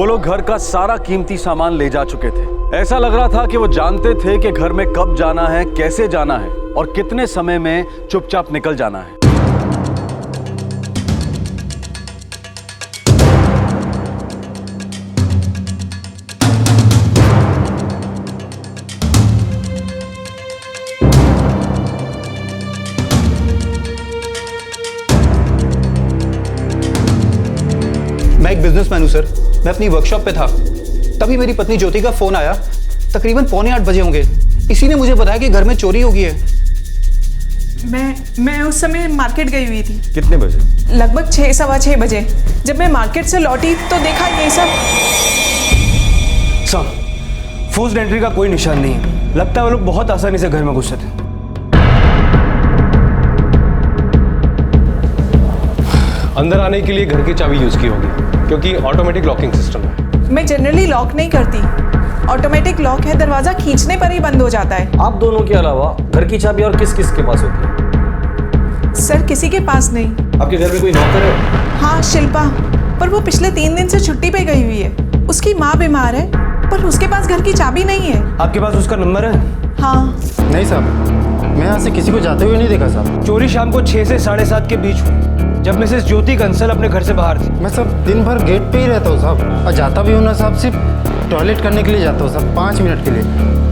वो लोग घर का सारा कीमती सामान ले जा चुके थे। ऐसा लग रहा था कि वो जानते थे कि घर में कब जाना है, कैसे जाना है और कितने समय में चुपचाप निकल जाना है। मैं एक बिजनेसमैन हूं सर। मैं अपनी वर्कशॉप पे था, तभी मेरी पत्नी ज्योति का फोन आया। तकरीबन 7:45 बजे होंगे। इसी ने मुझे बताया कि घर में चोरी हो गई है। मैं उस समय मार्केट गई हुई थी। कितने बजे? लगभग 6, सवा 6 बजे। जब मैं मार्केट से लौटी तो देखा ये सब। सर, फोर्स्ड एंट्री का कोई निशान नहीं है। लगता है वो लोग बहुत आसानी से घर में घुसे थे। अंदर आने के लिए घर की चाबी यूज की होगी, क्योंकि ऑटोमेटिक लॉकिंग सिस्टम है। मैं जनरली लॉक नहीं करती। ऑटोमेटिक लॉक है, दरवाजा खींचने पर ही बंद हो जाता है। आप दोनों के अलावा घर की चाबी और किस किस के पास होती है? सर, किसी के पास नहीं। आपके घर में कोई नौकर है? हाँ, शिल्पा, पर वो पिछले 3 दिन से छुट्टी पे गई हुई है। उसकी माँ बीमार है, पर उसके पास घर की चाबी नहीं है। आपके पास उसका नंबर है? हाँ। नहीं साहब, मैं यहाँ से किसी को जाते हुए नहीं देखा साहब। चोरी शाम को 6 से 7:30 के बीच हुई, जब मिसेस ज्योति कंसल अपने घर से बाहर थी। मैं सब दिन भर गेट पे ही रहता हूँ साहब, और जाता भी हूँ ना साहब, सिर्फ टॉयलेट करने के लिए जाता हूँ साहब, 5 मिनट के लिए,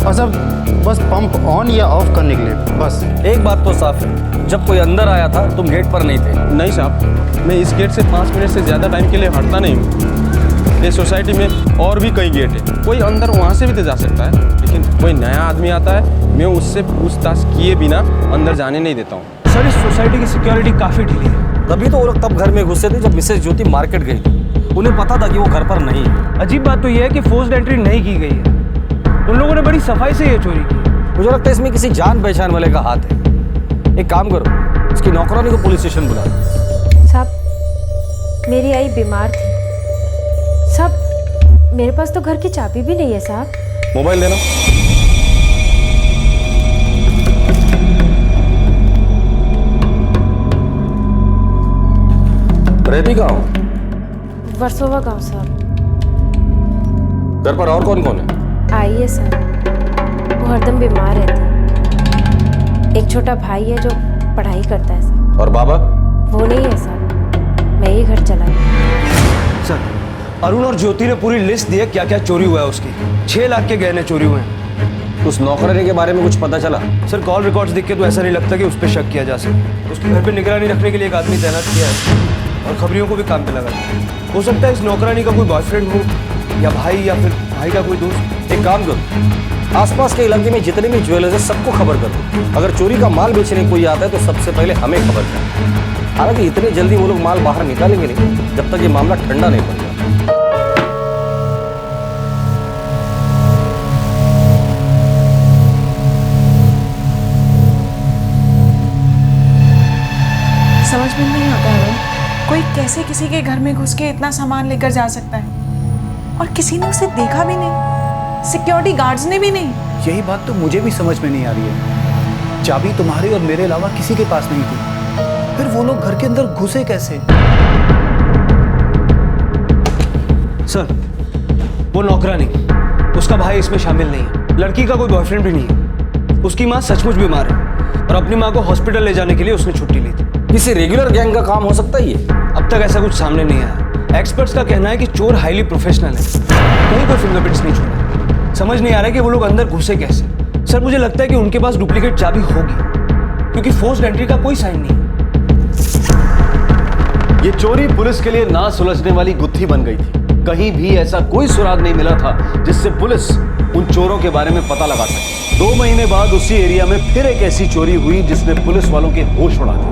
और सब बस पंप ऑन या ऑफ करने के लिए, बस। एक बात तो साफ है, जब कोई अंदर आया था तुम गेट पर नहीं थे। नहीं साहब, मैं इस गेट से 5 मिनट से ज़्यादा टाइम के लिए हटता नहीं हूँ। ये सोसाइटी में और भी कई गेट है, कोई अंदर वहाँ से भी तो जा सकता है, लेकिन कोई नया आदमी आता है, मैं उससे पूछताछ किए बिना अंदर जाने नहीं देता हूँ। सर, इस सोसाइटी की सिक्योरिटी काफ़ी ढीली है। तभी तो वो लोग तब घर में घुसे थे जब मिसेस ज्योति मार्केट गई थी। उन्हें पता था कि वो घर पर नहीं है। अजीब बात तो यह है कि फोर्स्ड एंट्री नहीं की गई है। उन लोगों ने बड़ी सफाई से ये चोरी की। मुझे लगता है इसमें किसी जान पहचान वाले का हाथ है। एक काम करो, इसकी नौकरानी को पुलिस स्टेशन बुला लो। साहब, मेरी आई बीमार थी। साहब, मेरे पास तो घर की चाबी भी नहीं है साहब। मोबाइल देना। रहती कहाँ हो? वर्सोवा गांव साहब। घर पर और कौन कौन है? आई है साहब, वो हरदम बीमार रहती है। एक छोटा भाई है जो पढ़ाई करता है साहब। और बाबा? वो नहीं है साहब, मैं ही घर चलाई। सर, अरुण और ज्योति ने पूरी लिस्ट दी है क्या क्या चोरी हुआ है उसकी। 6 लाख के गहने चोरी हुए हैं। उस नौकरानी के बारे में कुछ पता चला? सर, कॉल रिकॉर्ड्स देख के तो ऐसा नहीं लगता कि उस पर शक किया जा सके। उसके घर पे निगरानी रखने के लिए एक आदमी तैनात किया है और खबरियों को भी काम पे लगा दिया। हो सकता है इस नौकरानी का कोई बॉयफ्रेंड हो, या भाई, या फिर भाई का कोई दोस्त। एक काम करो, आसपास के इलाके में जितने भी ज्वेलर्स हैं सबको खबर कर दो। अगर चोरी का माल बेचने कोई आता है तो सबसे पहले हमें खबर करें। हालांकि इतनी जल्दी वो लोग माल बाहर निकालेंगे नहीं जब तक ये मामला ठंडा नहीं पड़ जाता। समझ में नहीं आता है कोई कैसे किसी के घर में घुस के इतना सामान लेकर जा सकता है, और किसी ने उसे देखा भी नहीं, सिक्योरिटी गार्ड्स ने भी नहीं। यही बात तो मुझे भी समझ में नहीं आ रही है। चाबी तुम्हारे और मेरे अलावा किसी के पास नहीं थी, फिर वो लोग घर के अंदर घुसे कैसे? सर, वो नौकरानी, उसका भाई इसमें शामिल नहीं है। लड़की का कोई बॉयफ्रेंड भी नहीं है। उसकी माँ सचमुच बीमार है और अपनी माँ को हॉस्पिटल ले जाने के लिए उसने छुट्टी ली थी। किसी रेगुलर गैंग का काम हो सकता है ये? अब तक ऐसा कुछ सामने नहीं आया। एक्सपर्ट्स का कहना है कि चोर हाईली प्रोफेशनल है, कहीं कोई फिंगरप्रिंट्स नहीं छोड़ा। समझ नहीं आ रहा है कि वो लोग अंदर घुसे कैसे। सर, मुझे लगता है कि उनके पास डुप्लीकेट चाबी होगी, क्योंकि फोर्स्ड एंट्री का कोई साइन नहीं। ये चोरी पुलिस के लिए ना सुलझने वाली गुत्थी बन गई थी। कहीं भी ऐसा कोई सुराग नहीं मिला था जिससे पुलिस उन चोरों के बारे में पता लगा सके। 2 महीने बाद उसी एरिया में फिर एक ऐसी चोरी हुई जिसने पुलिस वालों के होश उड़ा दिए।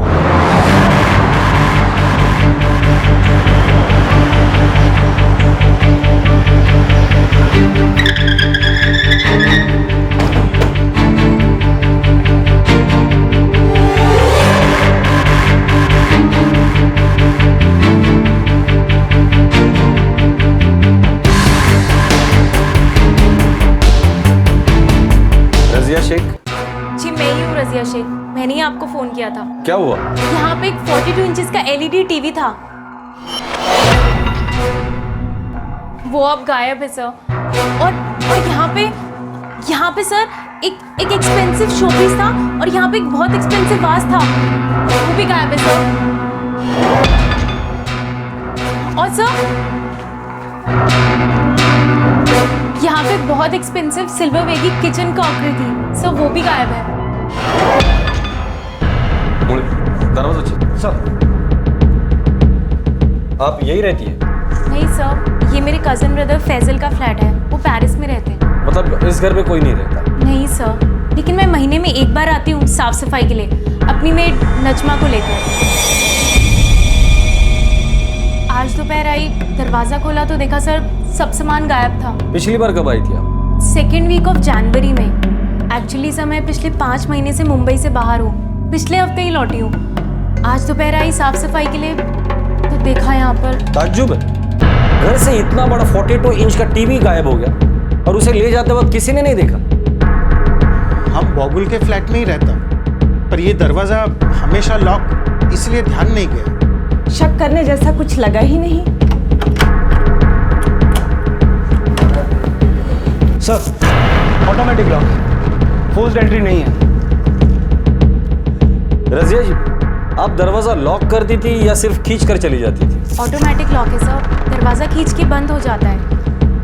रजिया शेख? जी, मैं ही हूँ रजिया शेख। मैंने ही आपको फोन किया था। क्या हुआ? यहाँ पे एक 42 इंचेस का LED टीवी था। वो अब गायब है सर। और यहाँ पे सर एक एक्सपेंसिव शोपीस था और यहाँ पे एक बहुत एक्सपेंसिव वाज था, वो भी गायब है सर। और सर यहाँ पे बहुत एक्सपेंसिव सिल्वरवेयर की किचन क्रॉकरी थी सर, वो भी गायब है। दरवाजा सर, आप यही रहती है? नहीं सर, ये मेरे कजन ब्रदर फैजल का फ्लैट है, वो पेरिस में रहते हैं। मतलब इस घर में कोई नहीं रहता? नहीं सर, लेकिन मैं महीने में एक बार आती हूँ साफ सफाई के लिए, अपनी मेड नजमा को लेकर। आज दोपहर आई, दरवाजा खोला तो देखा सर सब सामान गायब था। पिछली बार कब आई थी आप? 2nd वीक ऑफ जनवरी में। एक्चुअली सर मैं पिछले 5 महीने से मुंबई से बाहर हूँ, पिछले हफ्ते ही लौटी हूँ। आज दोपहर आई साफ सफाई के लिए तो देखा यहाँ पर। ताज्जुब है, घर से इतना बड़ा 42 इंच का टीवी गायब हो गया और उसे ले जाते वक्त किसी ने नहीं देखा। हम बॉगुल के फ्लैट में ही रहता, पर ये दरवाजा हमेशा लॉक, इसलिए ध्यान नहीं गया। शक करने जैसा कुछ लगा ही नहीं। Sir automatic lock, forced entry नहीं है। रजिया जी, आप दरवाजा लॉक कर दी थी या सिर्फ खींच कर चली जाती थी? ऑटोमेटिक लॉक है सर, दरवाजा खींच के बंद हो जाता है।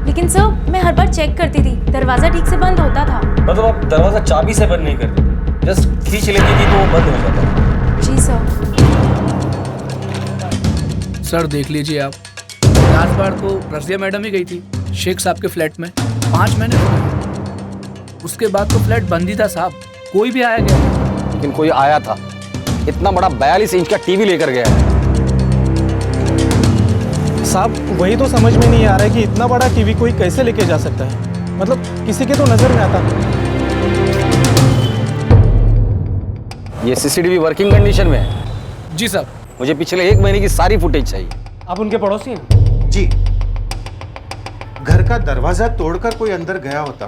लेकिन सर मैं हर बार चेक करती थी, दरवाजा ठीक से बंद होता था। मतलब आप दरवाजा चाबी से बंद नहीं करती थी, जस्ट खींच लेती थी तो वो बंद हो जाता था? जी सर। सर देख लीजिए आप, लास्ट बार तो रजिया मैडम ही गई थी शेख साहब के फ्लैट में, 5 महीने हो गए। उसके बाद तो फ्लैट बंद ही था साहब, कोई भी आया गया। लेकिन कोई आया था, इतना बड़ा 42 इंच का टीवी लेकर गया है। साहब वही तो समझ में नहीं आ रहा है कि इतना बड़ा टीवी कोई कैसे लेके जा सकता है, मतलब किसी के तो नजर में आता। ये सीसीटीवी वर्किंग कंडीशन में है? जी साहब। मुझे पिछले 1 महीने की सारी फुटेज चाहिए। आप उनके पड़ोसी हैं? जी। घर का दरवाजा तोड़कर कोई अंदर गया होता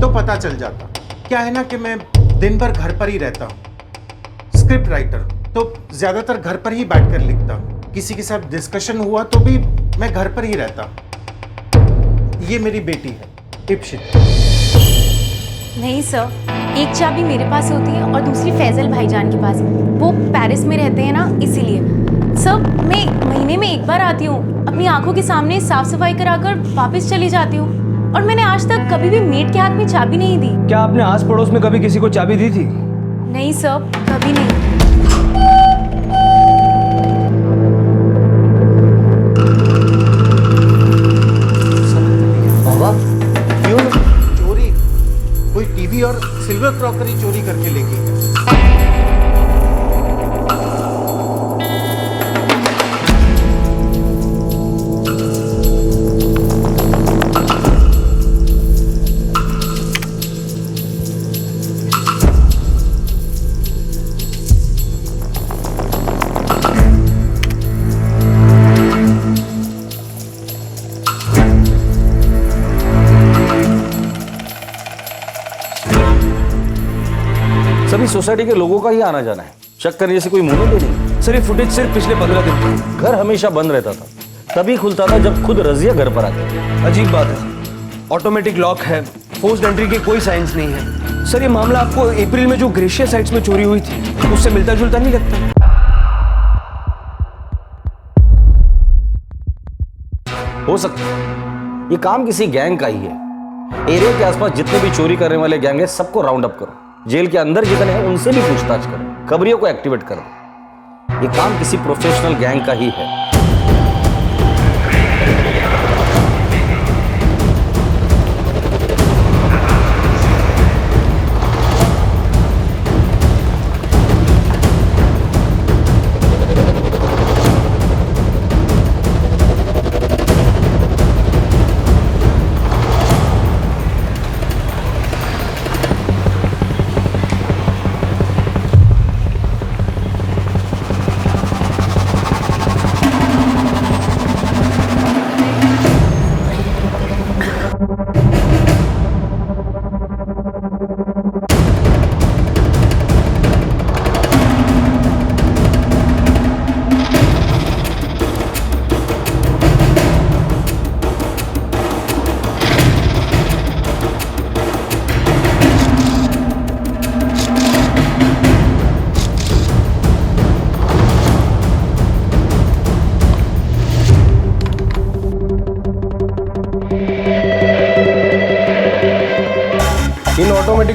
तो पता चल जाता। क्या है ना कि मैं दिन भर घर पर ही रहता हूँ, स्क्रिप्ट राइटर, तो ज्यादातर घर पर ही बैठकर लिखता हूँ। किसी के साथ डिस्कशन हुआ तो भी मैं घर पर ही रहता। ये मेरी बेटी है इप्शित। नहीं सर, एक चाबी मेरे पास होती है और दूसरी फैजल भाईजान के पास, वो पेरिस में रहते हैं ना, इसीलिए। सर मैं महीने में एक बार आती हूँ, अपनी आंखों के सामने साफ सफाई कराकर वापस चली जाती हूँ, और मैंने आज तक कभी भी मेड के हाथ में चाबी नहीं दी। क्या आपने आस पड़ोस में कभी किसी को चाबी दी थी? नहीं सर, कभी नहीं। चोरी, कोई टीवी और सिल्वर क्रॉकरी चोरी करके लेके गया। सभी सोसाइटी के लोगों का ही आना जाना है, शक करने जैसे कोई मूवमेंट ही नहीं। सर ये फुटेज सिर्फ पिछले 15 दिन की। घर हमेशा बंद रहता था, तभी खुलता था जब खुद रजिया घर पर आती थी। अजीब बात है, ऑटोमेटिक लॉक है, फोर्स्ड एंट्री के कोई साइंस नहीं है। सर ये मामला आपको अप्रैल में जो ग्रेशिया साइट्स में चोरी हुई थी उससे मिलता जुलता नहीं लगता? हो सकता है ये काम किसी गैंग का ही है। एरिया के आसपास जितने भी चोरी करने वाले गैंग है सबको राउंड अप करो, जेल के अंदर जितने हैं उनसे भी पूछताछ करो, खबरियों को एक्टिवेट करो। ये काम किसी प्रोफेशनल गैंग का ही है।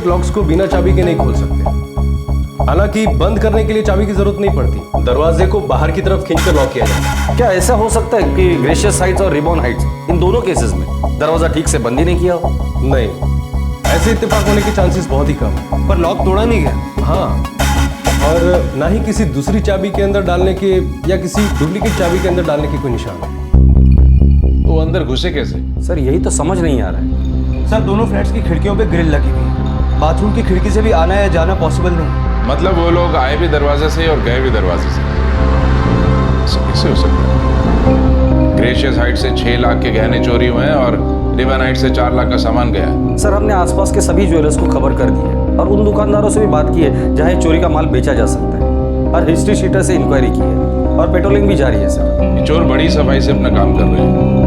ऑटोमेटिक लॉक्स को बिना चाबी के नहीं खोल सकते। हालांकि बंद करने के लिए चाबी की जरूरत नहीं पड़ती, दरवाजे को बाहर की तरफ खींचकर लॉक किया जाता है। क्या ऐसा हो सकता है कि ग्रेशियस हाइट्स और रिबॉन हाइट्स इन दोनों केसेस में दरवाजा ठीक से बंद ही नहीं किया हो? नहीं, ऐसे इत्तेफाक होने के चांसेस बहुत ही कम है। पर लॉक तोड़ा नहीं गया। हाँ, और ना ही किसी दूसरी चाबी के अंदर डालने के या किसी डुप्लीकेट चाबी के अंदर डालने के कोई निशान है। तो अंदर घुसे कैसे? सर यही तो समझ नहीं आ रहा है। सर दोनों फ्लैट्स की खिड़कियों पे ग्रिल लगी हुई है, बाथरूम की खिड़की से भी आना या जाना पॉसिबल नहीं। मतलब वो लोग आए भी दरवाजे से और गए भी दरवाजे से। ऐसा कैसे हो सकता है? ग्रेशियस हाइट से 6 लाख के गहने चोरी हुए हैं और रिबन हाइट से 4 लाख का सामान गया है। सर हमने आसपास के सभी ज्वेलर्स को खबर कर दी है और उन दुकानदारों से भी बात की है जहां चोरी का माल बेचा जा सकता है, और हिस्ट्री शीटर से इंक्वायरी की है और पेट्रोलिंग भी जारी है। सर ये चोर बड़ी सफाई से अपना काम कर रहे हैं।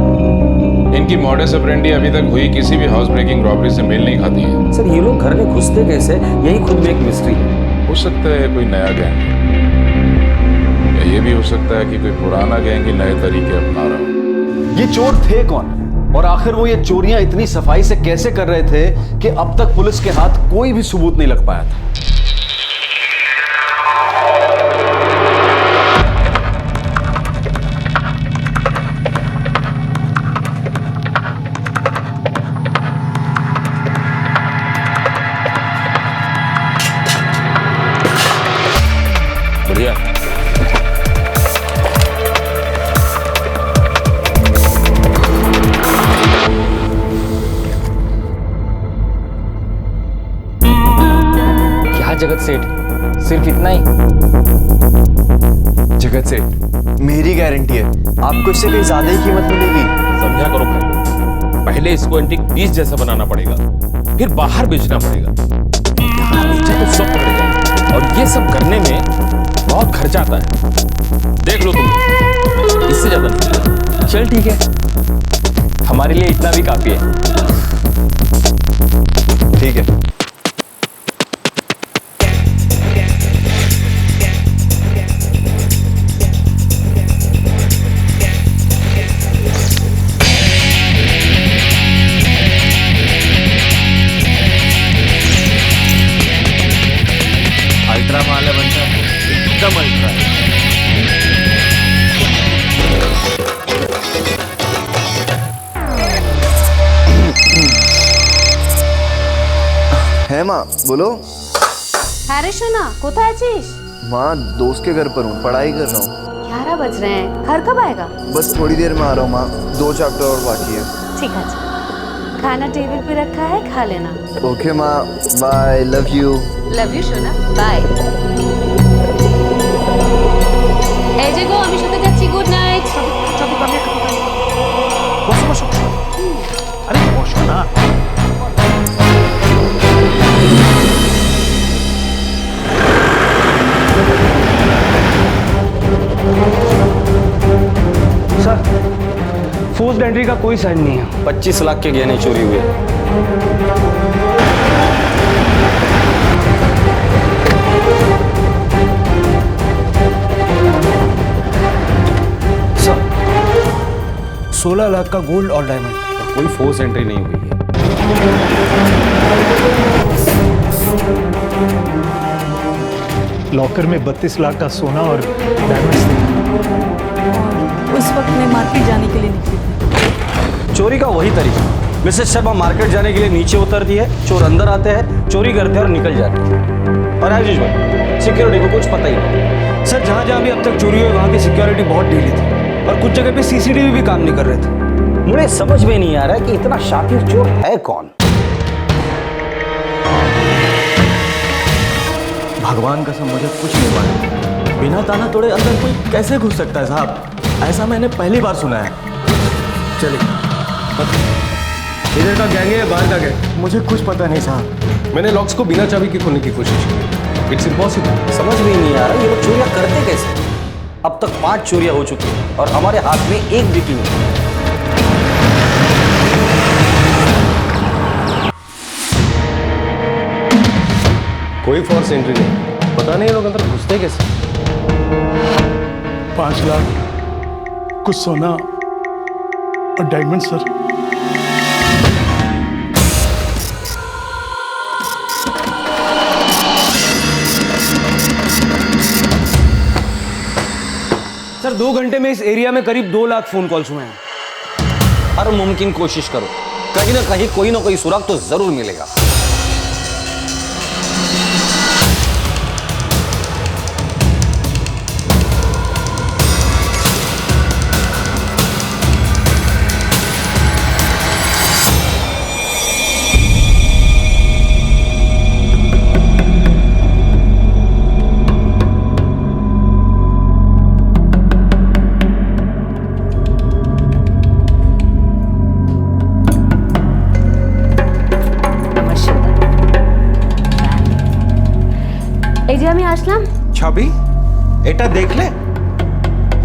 इनकी मॉडस ऑपरेंडी अभी तक हुई किसी भी हाउस ब्रेकिंग रॉबरी से मेल नहीं खाती है। सर ये लोग घर में घुसते कैसे, यही खुद में एक मिस्ट्री है। हो सकता है कोई नया गैंग, या ये भी हो सकता है कि कोई पुराना गैंग ही नए तरीके अपना रहा हो। ये चोर थे कौन, और आखिर वो ये चोरियां इतनी सफाई से कैसे कर रहे थे कि अब तक पुलिस के हाथ कोई भी सबूत नहीं लग पाया था? बढ़िया। क्या जगत सेठ, सिर्फ इतना ही? जगत सेठ, मेरी गारंटी है आपको इससे कहीं ज्यादा ही कीमत मिलेगी। समझा करो भाई, पहले इसको एंटीक पीस जैसा बनाना पड़ेगा, फिर बाहर बेचना पड़ेगा। यहाँ बेचा तो सब पड़ जाएगा, और ये सब करने में बहुत खर्चा आता है। देख लो तुम, इससे ज्यादा नहीं। चल ठीक है, हमारे लिए इतना भी काफी है। ठीक है। अल्ट्रा माल है बनता है, एकदम अल्ट्रा। है माँ, बोलो। হ্যাঁ রে সোনা, কোথায় আছিস? माँ, दोस्त के घर पर हूँ, पढ़ाई कर रहा हूँ। 11 बज रहे हैं, घर कब आएगा? बस थोड़ी देर में आ रहा हूँ माँ, 2 चैप्टर और बाकी है। ठीक है, खाना टेबल पे रखा है, खा लेना। ओके माँ, bye, love you. Love you सोना, बाय। এই যে গো, আমি শুতে যাচ্ছি, গুড নাইট। বসো বসো, আরে বসো না। सर फोर्स्ड एंट्री का कोई साइन नहीं है। 25 लाख के गहने चोरी हुए। सर 16 लाख का गोल्ड और डायमंड। कोई फोर्स एंट्री नहीं हुई है। लॉकर में 32 लाख का सोना और डायमंड्स थे। उस वक्त मैं मार्केट जाने के लिए निकली थी। चोरी का वही तरीका, मिसेस शर्मा मार्केट जाने के लिए नीचे उतरती है, चोर अंदर आते हैं, चोरी करते हैं और निकल जाते हैं। और आशीष भाई, सिक्योरिटी को कुछ पता ही नहीं। सर जहाँ जहाँ भी अब तक चोरी हुई वहाँ की सिक्योरिटी बहुत ढीली थी, और कुछ जगह पे सीसीटीवी भी काम नहीं कर रहे थे। मुझे समझ में नहीं आ रहा है कि इतना शातिर चोर है कौन। भगवान कसम मुझे कुछ नहीं मालूम। बिना ताला तोड़े अंदर कोई कैसे घुस सकता है साहब? ऐसा मैंने पहली बार सुना है। चलिए, इधर का गैंग है या बाहर का गैंग? मुझे कुछ पता नहीं साहब। मैंने लॉक्स को बिना चाबी के खोलने की कोशिश की। It's impossible. समझ में नहीं आ रहा ये लोग चोरियां करते कैसे। अब तक 5 चोरियां हो चुकी हैं और हमारे हाथ में एक भी की नहीं। कोई फोर्स एंट्री नहीं, पता नहीं लोग अंदर घुसते कैसे। 5 लाख, कुछ सोना और डायमंड सर। सर 2 घंटे में इस एरिया में करीब 2 लाख फोन कॉल्स हुए हैं। हर मुमकिन कोशिश करो, कहीं ना कहीं कोई ना कोई सुराग तो जरूर मिलेगा। छवि एटा देख ले,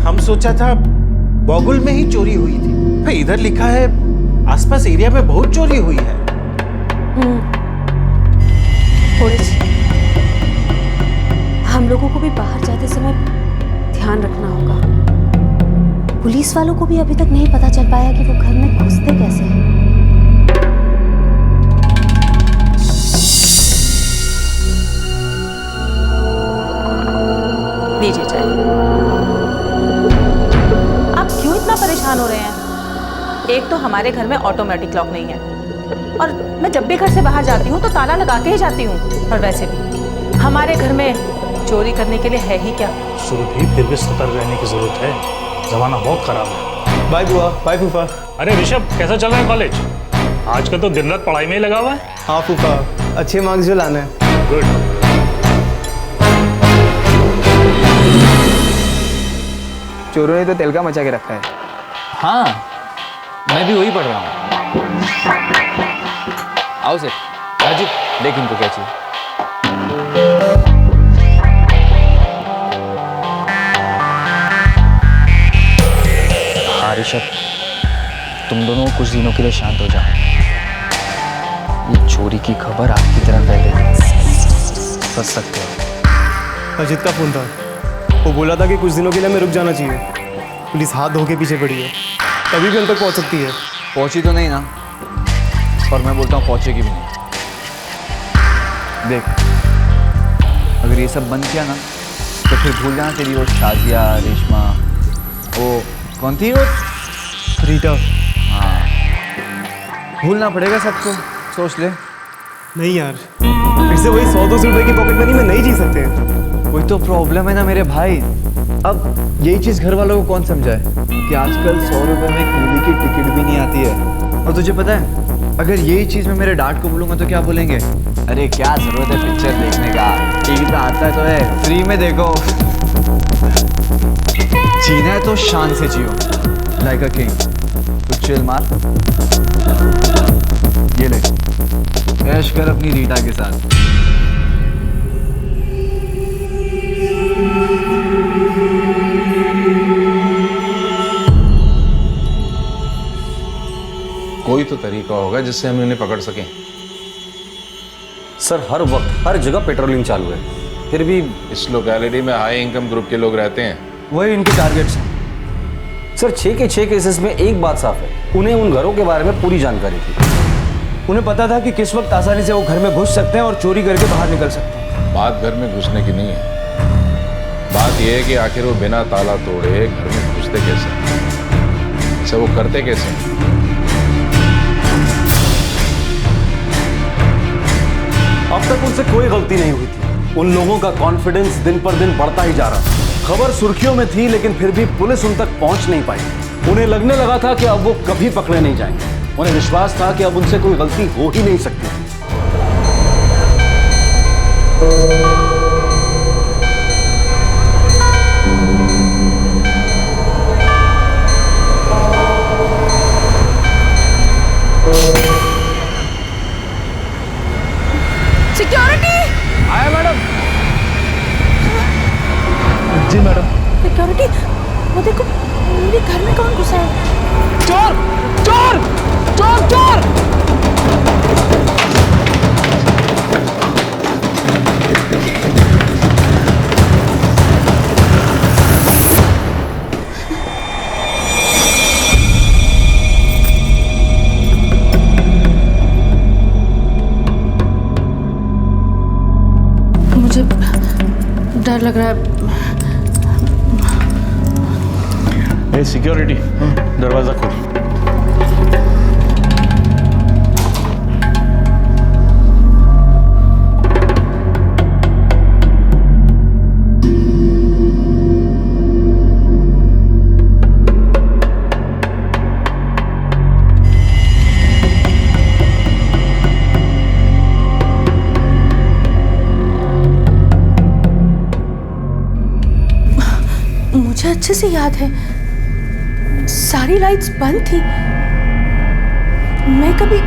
हम सोचा था बॉगुल में ही चोरी हुई थी, फिर इधर लिखा है आसपास एरिया में बहुत चोरी हुई है। थोड़ी सी हम लोगों को भी बाहर जाते समय ध्यान रखना होगा। पुलिस वालों को भी अभी तक नहीं पता चल पाया कि वो घर में घुसते कैसे हैं। लीजिए चाय। आप क्यों इतना परेशान हो रहे हैं? एक तो हमारे घर में ऑटोमेटिक लॉक नहीं है, और मैं जब भी घर से बाहर जाती हूँ तो ताला लगा के ही जाती हूँ। और वैसे भी हमारे घर में चोरी करने के लिए है ही क्या। सुरभि, फिर भी सतर्क रहने की जरूरत है, जमाना बहुत खराब है। बाय बुआ, बाय फूफा। अरे ऋषभ, कैसा चल रहा है कॉलेज? आजकल तो दिन रात पढ़ाई में ही लगा हुआ है। हाँ फूफा, अच्छे मार्क्स जो लाना है। गुड। चोरों ने तो तेलका मचा के रखा है। हाँ, मैं भी वही पढ़ रहा हूँ। आओ सेठ, राजू देख इनको क्या चाहिए। हाँ ऋषभ, तुम दोनों कुछ दिनों के लिए शांत हो जाओ। ये चोरी की खबर आपकी तरफ फैलेगी, फंस सकते हो। अजित का फोन था, वो बोला था कि कुछ दिनों के लिए हमें रुक जाना चाहिए। पुलिस हाथ धो के पीछे पड़ी है, कभी भी हम तक पहुंच सकती है। पहुंची तो नहीं ना, और मैं बोलता हूँ पहुंचेगी भी नहीं। देख, अगर ये सब बंद किया ना तो फिर भूल जाना तेरी वो शाजिया, रेशमा, वो कौन थी वो, रीटा। हाँ, भूलना पड़ेगा सबको, सोच ले। नहीं यार, फिर से वही 100-200 रुपए की पॉकेट मनी में नहीं जी सकते। वही तो प्रॉब्लम है ना मेरे भाई। अब यही चीज़ घर वालों को कौन समझाए कि आजकल 100 रुपए में एक मूवी की टिकट भी नहीं आती है। और तुझे पता है, अगर यही चीज़ मैं मेरे डैड को बोलूँगा तो क्या बोलेंगे? अरे क्या ज़रूरत है पिक्चर देखने का, टीवी तो आता तो है, फ्री में देखो। जीना है तो शान से जियो, लाइक अ किंग। कुछ चिल मार, ये ले, ऐश कर अपनी रीटा के साथ। कोई तो तरीका होगा जिससे हम इन्हें पकड़ सकें। सर हर वक्त हर जगह पेट्रोलिंग चालू है, फिर भी इस लोकेलिटी में हाई इनकम ग्रुप के लोग रहते हैं, वही इनके टारगेट्स हैं। सर 6 के 6 केसेस में एक बात साफ है, उन्हें उन घरों के बारे में पूरी जानकारी थी। उन्हें पता था कि किस वक्त आसानी से वो घर में घुस सकते हैं और चोरी करके बाहर निकल सकते हैं। बात घर में घुसने की नहीं है, बात यह है कि आखिर वो बिना ताला तोड़े घर में घुसते कैसे, इसे वो करते कैसे। अब तक उनसे कोई गलती नहीं हुई थी। उन लोगों का कॉन्फिडेंस दिन पर दिन बढ़ता ही जा रहा था। खबर सुर्खियों में थी, लेकिन फिर भी पुलिस उन तक पहुंच नहीं पाई। उन्हें लगने लगा था कि अब वो कभी पकड़े नहीं जाएंगे। उन्हें विश्वास था कि अब उनसे कोई गलती हो ही नहीं सकती। सिक्योरिटी! आया मैडम। जी मैडम। सिक्योरिटी, वो देखो मेरे घर में कौन घुसा है? चोर! चोर! चोर! चोर! मुझे डर लग रहा है। ए सिक्योरिटी, दरवाजा खोल। मुझे अच्छे से याद है, सारी लाइट्स बंद थी। मैं कभी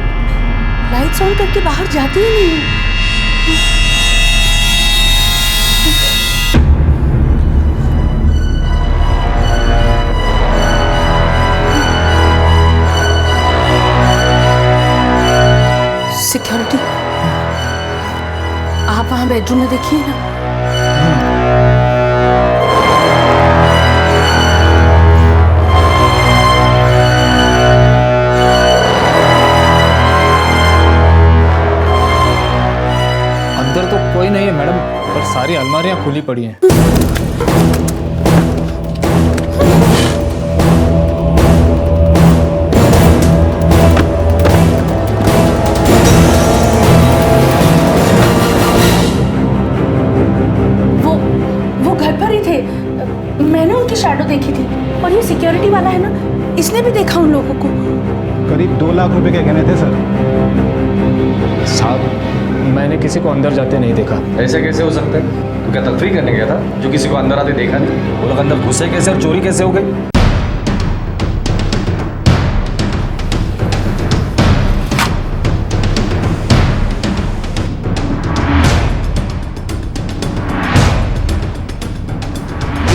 लाइट्स ऑन करके बाहर जाती ही नहीं हूँ। सिक्योरिटी, आप वहां बेडरूम में देखिए ना। अंदर तो कोई नहीं है मैडम, पर सारी अलमारियां खुली पड़ी हैं। वो घर पर ही थे, मैंने उनकी शैडो देखी थी। और ये सिक्योरिटी वाला है ना, इसने भी देखा उन लोगों को। करीब 2 लाख रुपए के गहने थे सर। साहब, मैंने किसी को अंदर जाते नहीं देखा। ऐसे कैसे हो सकता है? तो क्या तकफीर करने गया था जो किसी को अंदर आते देखा नहीं? वो लोग अंदर घुसे कैसे और चोरी कैसे हो गई?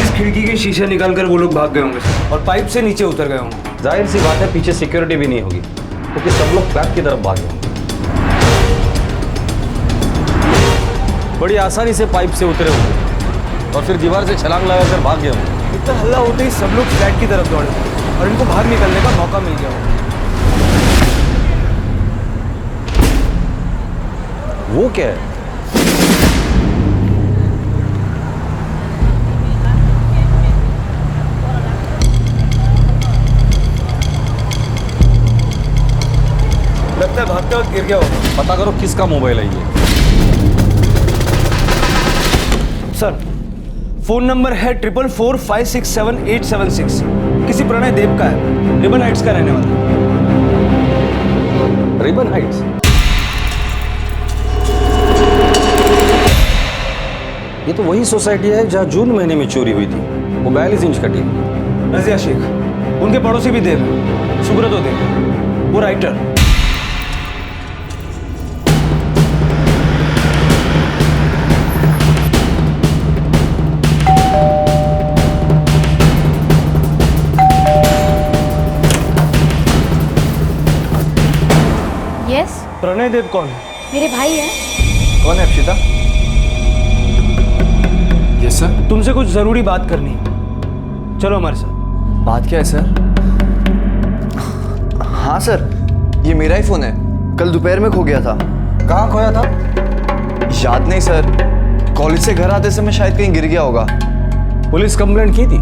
इस खिड़की के शीशे निकालकर वो लोग भाग गए होंगे और पाइप से नीचे उतर गए होंगे। जाहिर सी बात है, पीछे सिक्योरिटी भी नहीं होगी, क्योंकि सब लोग फ्लैट की तरफ भागे होंगे। बड़ी आसानी से पाइप से उतरे होंगे और फिर दीवार से छलांग लगाकर भाग गए होंगे। इतना हल्ला होते ही सब लोग फ्लैट की तरफ दौड़े और इनको बाहर निकलने का मौका मिल गया होगा। वो क्या है? लगता है भागते वक्त गिर गया होगा। पता करो किसका मोबाइल है ये। सर, फोन नंबर है 444567876। किसी प्रणय देव का है, रिबन हाइट्स का रहने वाला। Ribbon Heights? ये तो वही सोसाइटी है जहां जून महीने में चोरी हुई थी। वो 42 इंच का टीवी। रजिया शेख, उनके पड़ोसी भी देव है, सुब्रतो देव, वो राइटर। यस, प्रणय देव कौन है? मेरे भाई है। कौन है अक्षिता? Yes sir. तुमसे कुछ जरूरी बात करनी है, चलो हमारे साथ। बात क्या है सर? हाँ सर, ये मेरा ही फोन है, कल दोपहर में खो गया था। कहाँ खोया था? याद नहीं सर, कॉलेज से घर आते समय शायद कहीं गिर गया होगा। पुलिस कंप्लेंट की थी?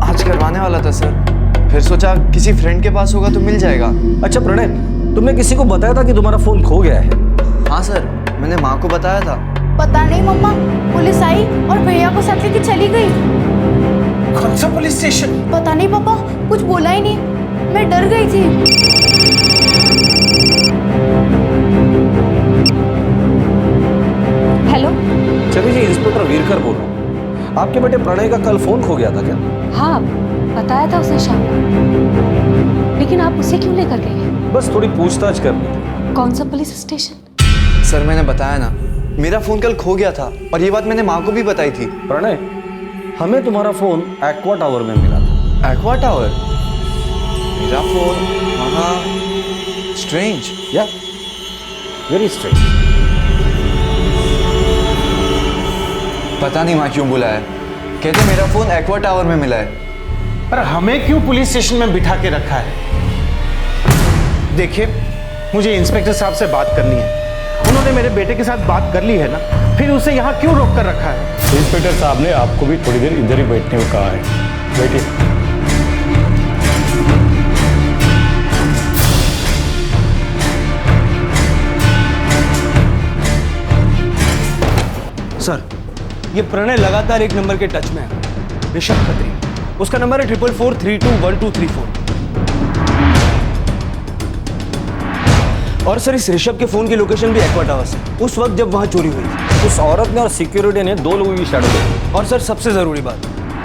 आज करवाने वाला था सर, फिर सोचा किसी फ्रेंड के पास होगा तो मिल जाएगा। अच्छा प्रणय, तुमने किसी को बताया था कि तुम्हारा फोन खो गया है? हाँ सर, मैंने माँ को बताया था। पता नहीं मम्मा, पुलिस आई और भैया को साथ लेके चली गई। कौन सा पुलिस स्टेशन? पता नहीं पापा, कुछ बोला ही नहीं, मैं डर गई थी। हेलो, चलिए जी, इंस्पेक्टर वीरकर बोल रहा हूँ। आपके बेटे प्रणय का कल फोन खो गया था क्या? हाँ, बताया था उसने शाम को, लेकिन आप उसे क्यों लेकर गए? बस थोड़ी पूछताछ करनी थी। कौन सा पुलिस स्टेशन? सर मैंने बताया ना, मेरा फोन कल खो गया था और ये बात मैंने माँ को भी बताई थी। प्रणय, हमें तुम्हारा फोन एक्वा टावर में मिला था। Aqua tower? मेरा फोन वहाँ? स्ट्रेंज। या वेरी स्ट्रेंज। पता नहीं माँ क्यों बुलाया, कहते मेरा फोन एक्वा टावर में मिला है। पर हमें क्यों पुलिस स्टेशन में बिठा के रखा है? देखिए, मुझे इंस्पेक्टर साहब से बात करनी है। उन्होंने मेरे बेटे के साथ बात कर ली है ना, फिर उसे यहाँ क्यों रोक कर रखा है? इंस्पेक्टर साहब ने आपको भी थोड़ी देर इधर ही बैठने को कहा है, बैठिए। सर, ये प्रणय लगातार एक नंबर के टच में है, ऋषभ खत्री। उसका नंबर है 4443212334। और सर इस ऋषभ के फोन की लोकेशन भी एक्वा टावर्स है, उस वक्त जब वहां चोरी हुई थी। उस औरत ने और सिक्योरिटी ने 2 लोगों की शैडो देखी। और सर सबसे जरूरी बात,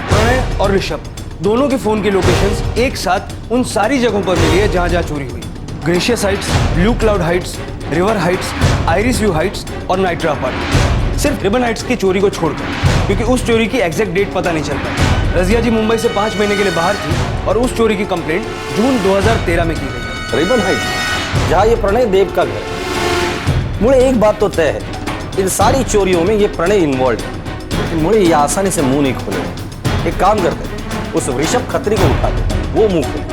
प्रणय और ऋषभ दोनों के फोन की लोकेशंस एक साथ उन सारी जगहों पर मिली है जहां जहां चोरी हुई। Glacious Heights, Blue Cloud Heights, River Heights, Iris View Heights और नाइट्रा अपार्टमेंट। सिर्फ रिबन हाइट्स की चोरी को छोड़कर, क्योंकि उस चोरी की एग्जैक्ट डेट पता नहीं चल पाई। रजिया जी मुंबई से 5 महीने के लिए बाहर थी और उस चोरी की कंप्लेंट जून 2013 में की गई। रिबन हाइट्स, जहाँ ये प्रणय देव का घर है। मुझे एक बात तो तय है, इन सारी चोरियों में ये प्रणय इन्वॉल्व है। लेकिन मुझे ये आसानी से मुंह नहीं खोलेगा। एक काम करते हैं, उस ऋषभ खत्री को उठा दो, वो मुंह खोले।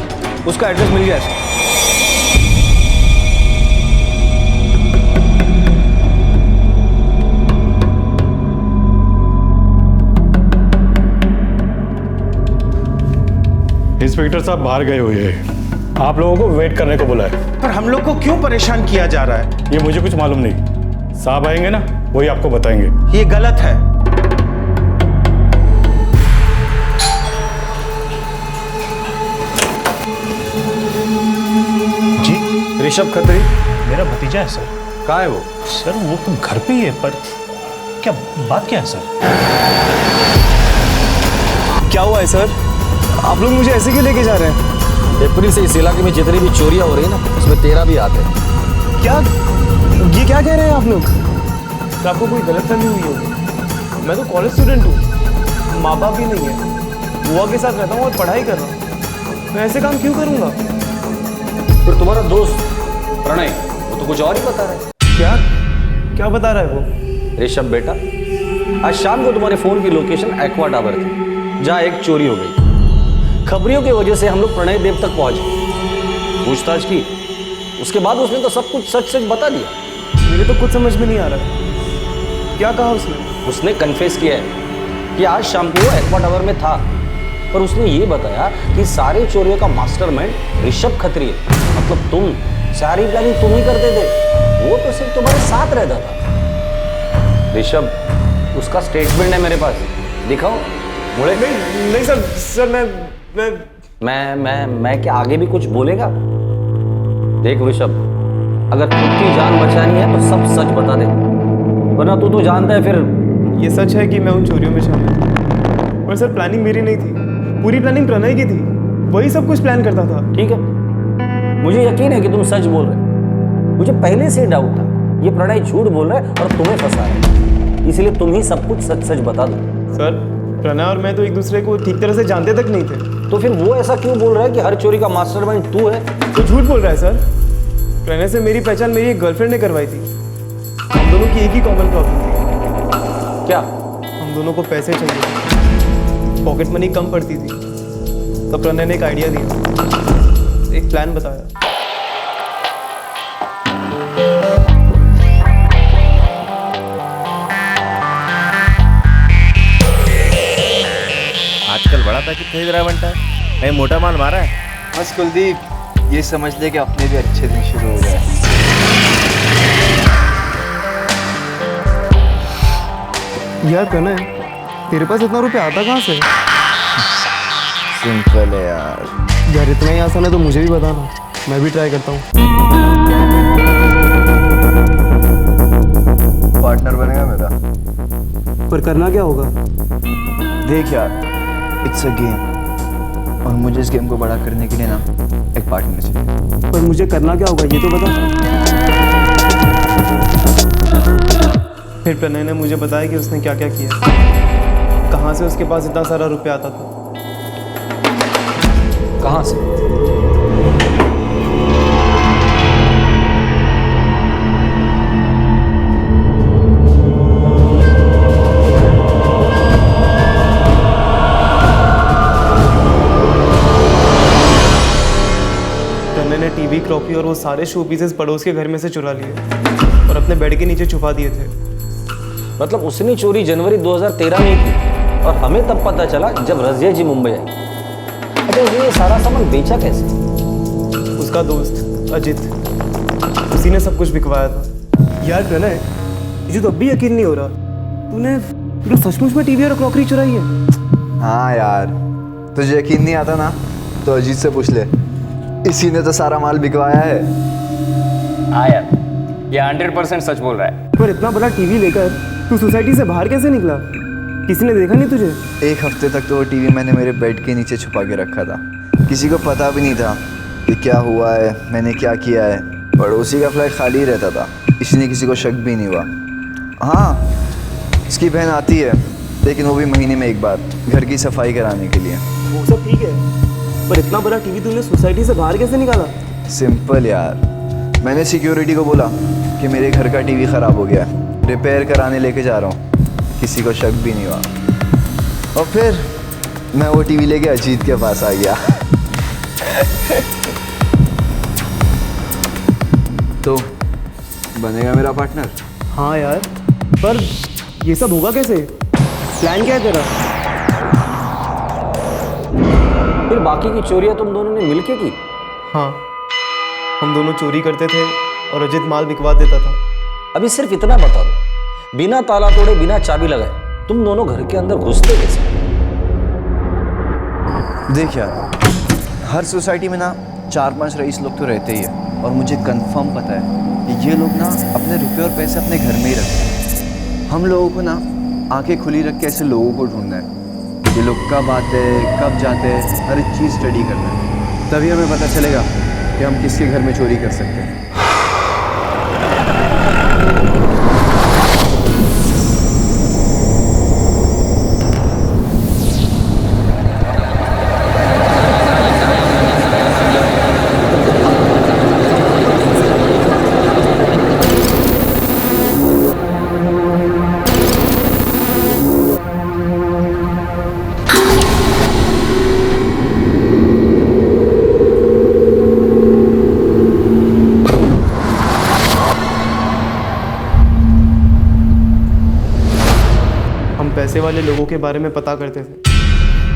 उसका एड्रेस मिल गया सर। इंस्पेक्टर साहब बाहर गए हुए हैं, आप लोगों को वेट करने को बोला है। पर हम लोग को क्यों परेशान किया जा रहा है? ये मुझे कुछ मालूम नहीं, साहब आएंगे ना वही आपको बताएंगे। ये गलत है। जी ऋषभ खत्री मेरा भतीजा है सर। कहाँ है वो? सर वो तो घर पे ही है, पर क्या बात क्या है सर? क्या हुआ है सर? आप लोग मुझे ऐसे क्यों लेके जा रहे हैं? अप्रैल से इस इलाके में जितनी भी चोरियां हो रही है ना, उसमें तेरा भी हाथ है। क्या ये क्या कह रहे हैं आप लोग? तो आपको कोई गलतफहमी हुई होगी। मैं तो कॉलेज स्टूडेंट हूँ, माँ बाप भी नहीं है, बुआ के साथ रहता हूँ और पढ़ाई कर रहा हूँ। मैं ऐसे काम क्यों करूँगा? फिर तुम्हारा दोस्त प्रणय वो तो कुछ और ही बता रहा है। क्या क्या बता रहा है वो? ऋषभ बेटा, आज शाम को तुम्हारे फोन की लोकेशन एक्वा टावर थी, जहाँ एक चोरी हो गई। खबरियों की वजह से हम लोग प्रणय देव तक पहुंचे, पूछताछ की, उसके बाद उसने तो सब कुछ सच सच बता दिया। मेरे तो कुछ समझ में नहीं आ रहा। क्या कहा उसने? उसने कन्फेस किया है कि आज शाम को वो एक्वा टावर में था, पर उसने ये बताया कि सारे चोरियों का मास्टरमाइंड ऋषभ खत्री है। मतलब तुम, सारी प्लानिंग तुम ही करते थे, वो तो सिर्फ तुम्हारे साथ रहता था। ऋषभ, उसका स्टेटमेंट है मेरे पास, दिखाओ। मुझे नहीं सर मैं क्या आगे भी कुछ बोलेगा? देख ऋषभ, अगर खुद की जान बचानी है तो सब सच बता दे, वरना तू तो जानता है फिर। ये सच है कि मैं उन चोरियों में शामिल था, पर सर प्लानिंग मेरी नहीं थी, पूरी प्लानिंग प्रणय की थी। वही सब कुछ प्लान करता था। ठीक है, मुझे यकीन है कि तुम सच बोल रहे हो। मुझे पहले से डाउट था ये प्रणय झूठ बोल रहा है और तुम्हें फंसा है, इसलिए तुम ही सब कुछ सच सच बता दो। सर प्रणय और मैं तो एक दूसरे को ठीक तरह से जानते तक नहीं थे। तो फिर वो ऐसा क्यों बोल रहा है कि हर चोरी का मास्टरमाइंड तू है? तो झूठ बोल रहा है सर। प्रणय से मेरी पहचान मेरी एक गर्लफ्रेंड ने करवाई थी। हम दोनों की एक ही कॉमन प्रॉब्लम थी। क्या? हम दोनों को पैसे चाहिए थे, पॉकेट मनी कम पड़ती थी। तब प्रणय ने एक आइडिया दिया, एक प्लान बताया। आजकल बड़ा पैकेट खरीद रहा है बनता है, कहीं मोटा माल मारा है? बस कुलदीप, ये समझ ले कि अपने भी अच्छे दिन शुरू हो गए। यार प्रणय, तेरे पास इतना रुपया आता कहाँ से? सिंपल है यार। यार इतना ही आसान है तो मुझे भी बताना, मैं भी ट्राई करता हूँ। पार्टनर बनेगा मेरा। पर करना क्या होगा? देख यार, इट्स अ गेम, और मुझे इस गेम को बड़ा करने के लिए ना एक पार्टनर चाहिए। पर मुझे करना क्या होगा ये तो बता। फिर प्रणय ने मुझे बताया कि उसने क्या क्या किया, कहाँ से उसके पास इतना सारा रुपया आता था। कहाँ से? ने टीवी, क्रॉकरी और वो सारे शो पीसेस पड़ोस के घर में से चुरा लिए और अपने बेड के नीचे छुपा दिए थे। मतलब उसने चोरी जनवरी 2013 में की और हमें तब पता चला जब रजिया जी मुंबई आई। अच्छा, उसने ये सारा सामान बेचा कैसे? उसका दोस्त अजित, उसी ने सब कुछ बिकवाया था। यार प्रणय, मुझे तो अब भी यकीन नहीं हो रहा तूने सचमुच में टीवी और क्रॉकरी चुराई है? हाँ यार, तुझे यकीन नहीं आता ना तो अजीत से पूछ ले, इसी ने तो सारा माल बिकवाया है। हाँ यार, ये 100% सच बोल रहा है। पर इतना बड़ा टीवी लेकर तू सोसाइटी से बाहर कैसे निकला? किसी ने देखा नहीं तुझे? एक हफ्ते तक तो वो टीवी मैंने मेरे बेड के नीचे छुपा के रखा था। किसी को पता भी नहीं था कि क्या हुआ है, मैंने क्या किया है। पड़ोसी का फ्लैट खाली रहता था, इसलिए किसी को शक भी नहीं हुआ। हाँ, इसकी बहन आती है, लेकिन वो भी महीने में एक बार घर की सफाई कराने के लिए। वो सब ठीक है, पर इतना बड़ा टीवी तूने सोसाइटी से बाहर कैसे निकाला? सिंपल यार, मैंने सिक्योरिटी को बोला कि मेरे घर का टीवी ख़राब हो गया है, रिपेयर कराने लेके जा रहा हूँ। किसी को शक भी नहीं हुआ और फिर मैं वो टीवी लेके अजीत के पास आ गया। तो बनेगा मेरा पार्टनर? हाँ यार, पर ये सब होगा कैसे? प्लान क्या है तेरा? फिर बाकी की चोरियां तुम दोनों ने मिलके की? हाँ, हम दोनों चोरी करते थे और अजित माल बिकवा देता था। अभी सिर्फ इतना बता दो, बिना ताला तोड़े बिना चाबी लगाए तुम दोनों घर के अंदर घुसते कैसे? देख यार, हर सोसाइटी में ना 4-5 रईस लोग तो रहते ही है और मुझे कंफर्म पता है कि ये लोग ना अपने रुपए और पैसे अपने घर में ही रखते हैं। हम लोगों को ना आंखें खुली रख के ऐसे लोगों को ढूंढना है। ये लोग कब आते हैं, कब जाते हैं, हर चीज़ स्टडी करना है। तभी हमें पता चलेगा कि हम किसके घर में चोरी कर सकते हैं। पैसे वाले लोगों के बारे में पता करते थे,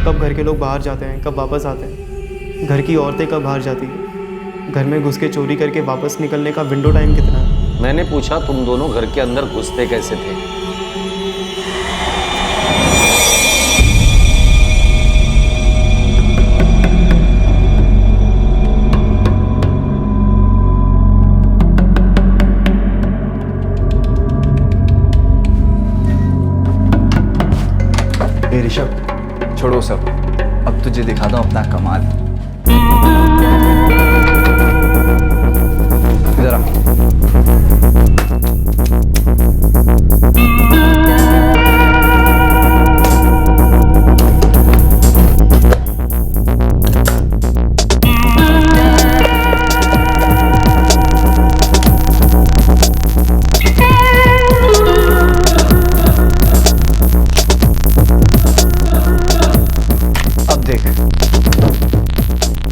कब घर के लोग बाहर जाते हैं, कब वापस आते हैं, घर की औरतें कब बाहर जाती हैं, घर में घुस के चोरी करके वापस निकलने का विंडो टाइम कितना है। मैंने पूछा तुम दोनों घर के अंदर घुसते कैसे थे? ऋषभ, छोड़ो सब, अब तुझे दिखाता हूँ अपना कमाल। इधर आ।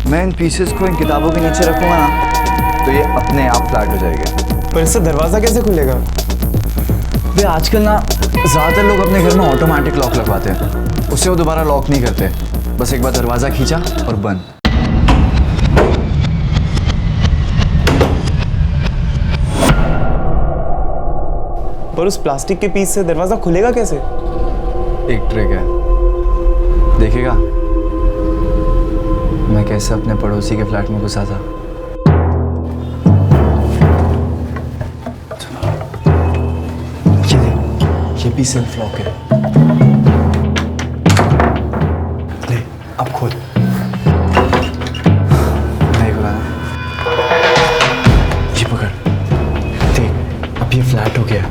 मैं इन पीसेस को इन किताबों के नीचे रखूंगा ना तो ये अपने आप फ्लैट हो जाएगा। पर इससे दरवाज़ा कैसे खुलेगा? वे आजकल ना ज़्यादातर लोग अपने घर में ऑटोमेटिक लॉक लगवाते हैं, उससे वो दोबारा लॉक नहीं करते, बस एक बार दरवाज़ा खींचा और बंद। पर उस प्लास्टिक के पीस से दरवाज़ा खुलेगा कैसे? एक ट्रिक है, देखेगा मैं कैसे अपने पड़ोसी के फ्लैट में घुसा था। ये भी सेल्फ लॉक है। ले, अब खोल। नहीं खुला ना? ये पकड़, देख अब ये फ्लैट हो गया।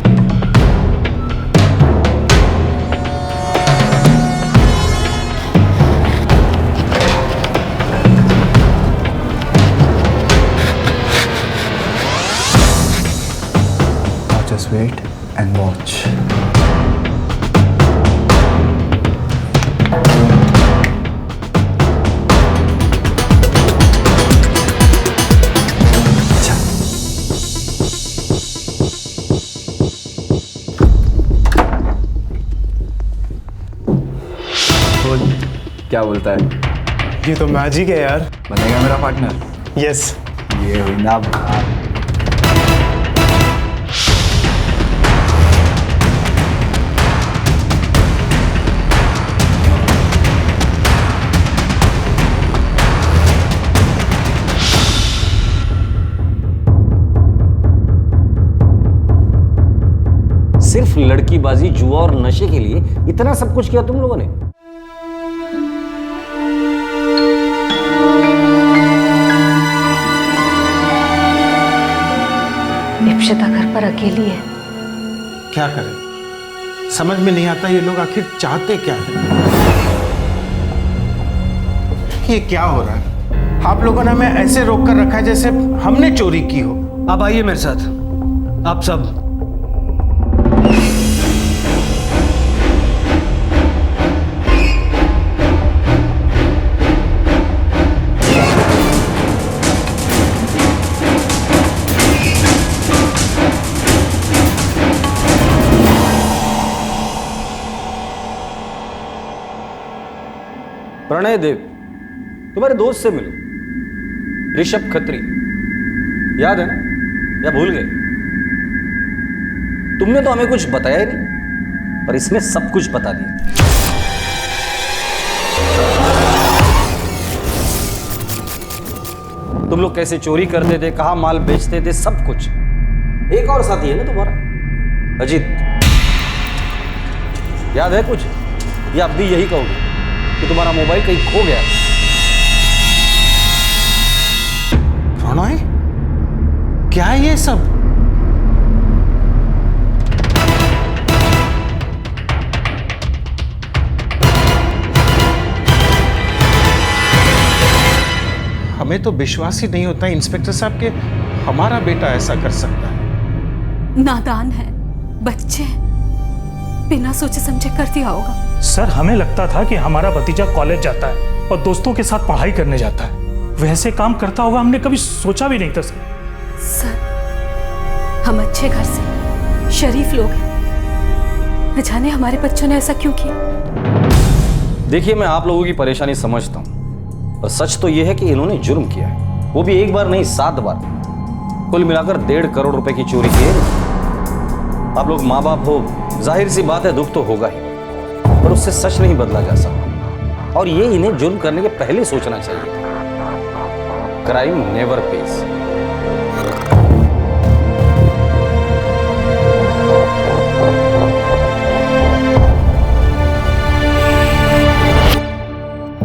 Just wait and watch. बोल, क्या बोलता है? ये तो मैजिक है यार। बनेगा मेरा पार्टनर? यस। ये हुई ना बात। लड़कीबाजी, जुआ और नशे के लिए इतना सब कुछ किया तुम लोगों ने? इप्शिता घर पर अकेली है। क्या करें, समझ में नहीं आता ये लोग आखिर चाहते क्या है। ये क्या हो रहा है? आप लोगों ने हमें ऐसे रोक कर रखा है जैसे हमने चोरी की हो। आप आइए मेरे साथ, आप सब। प्रणय देव, तुम्हारे दोस्त से मिलो, ऋषभ खत्री, याद है ना या भूल गए? तुमने तो हमें कुछ बताया ही नहीं, पर इसने सब कुछ बता दिया। तुम लोग कैसे चोरी करते थे, कहां माल बेचते थे, सब कुछ। एक और साथी है ना तुम्हारा, अजीत, याद है कुछ? या अब भी यही कहोगे कि तुम्हारा मोबाइल कहीं खो गया? प्रणय, क्या है ये सब? हमें तो विश्वास ही नहीं होता इंस्पेक्टर साहब के हमारा बेटा ऐसा कर सकता है। नादान है, बच्चे, बिना सोचे समझे कर दिया होगा। सर, हमें लगता था कि हमारा भतीजा कॉलेज जाता है और दोस्तों के साथ पढ़ाई करने जाता है, वैसे काम करता होगा, हमने कभी सोचा भी नहीं था सर। हम अच्छे घर से शरीफ लोग हैं, न जाने हमारे बच्चों ने ऐसा क्यों किया। देखिए, मैं आप लोगों की परेशानी समझता हूं, और सच तो यह है कि इन्होंने जुर्म किया है, वो भी एक बार नहीं 7 बार, कुल मिलाकर 1.5 करोड़ रुपए की चोरी की है। आप लोग माँ बाप हो, जाहिर सी बात है दुख तो होगा ही, पर उससे सच नहीं बदला जा सकता, और ये इन्हें जुर्म करने के पहले सोचना चाहिए था। Crime never pays.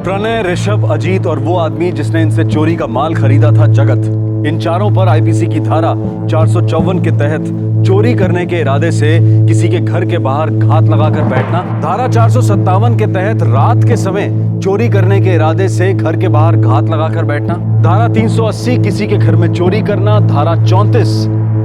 Pranay, Rishabh, Ajit और वो आदमी जिसने इनसे चोरी का माल खरीदा था, जगत, इन चारों पर आईपीसी की धारा 454 के तहत चोरी करने के इरादे से किसी के घर के बाहर घात लगाकर बैठना, धारा 457 के तहत रात के समय चोरी करने के इरादे से घर के बाहर घात लगाकर बैठना, धारा 380 किसी के घर में चोरी करना, धारा 34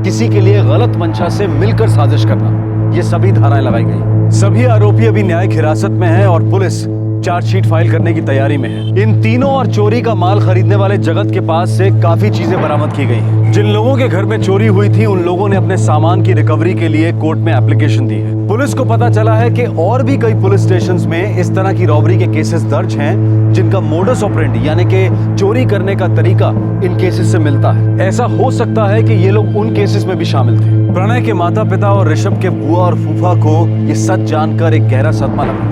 किसी के लिए गलत मंशा से मिलकर साजिश करना, ये सभी धाराएं लगाई गई। सभी आरोपी अभी न्यायिक हिरासत में हैं और पुलिस चार्जशीट फाइल करने की तैयारी में है। इन तीनों और चोरी का माल खरीदने वाले जगत के पास से काफी चीजें बरामद की गई हैं। जिन लोगों के घर में चोरी हुई थी उन लोगों ने अपने सामान की रिकवरी के लिए कोर्ट में एप्लीकेशन दी है। पुलिस को पता चला है कि और भी कई पुलिस स्टेशंस में इस तरह की रॉबरी के केसेस दर्ज हैं, जिनका मोडस ऑपरेंडी यानी कि चोरी करने का तरीका इन केसेस से मिलता है। ऐसा हो सकता है कि ये लोग उन केसेस में भी शामिल थे। प्रणय के माता पिता और ऋषभ के बुआ और फूफा को ये सच जानकर एक गहरा सदमा लगा,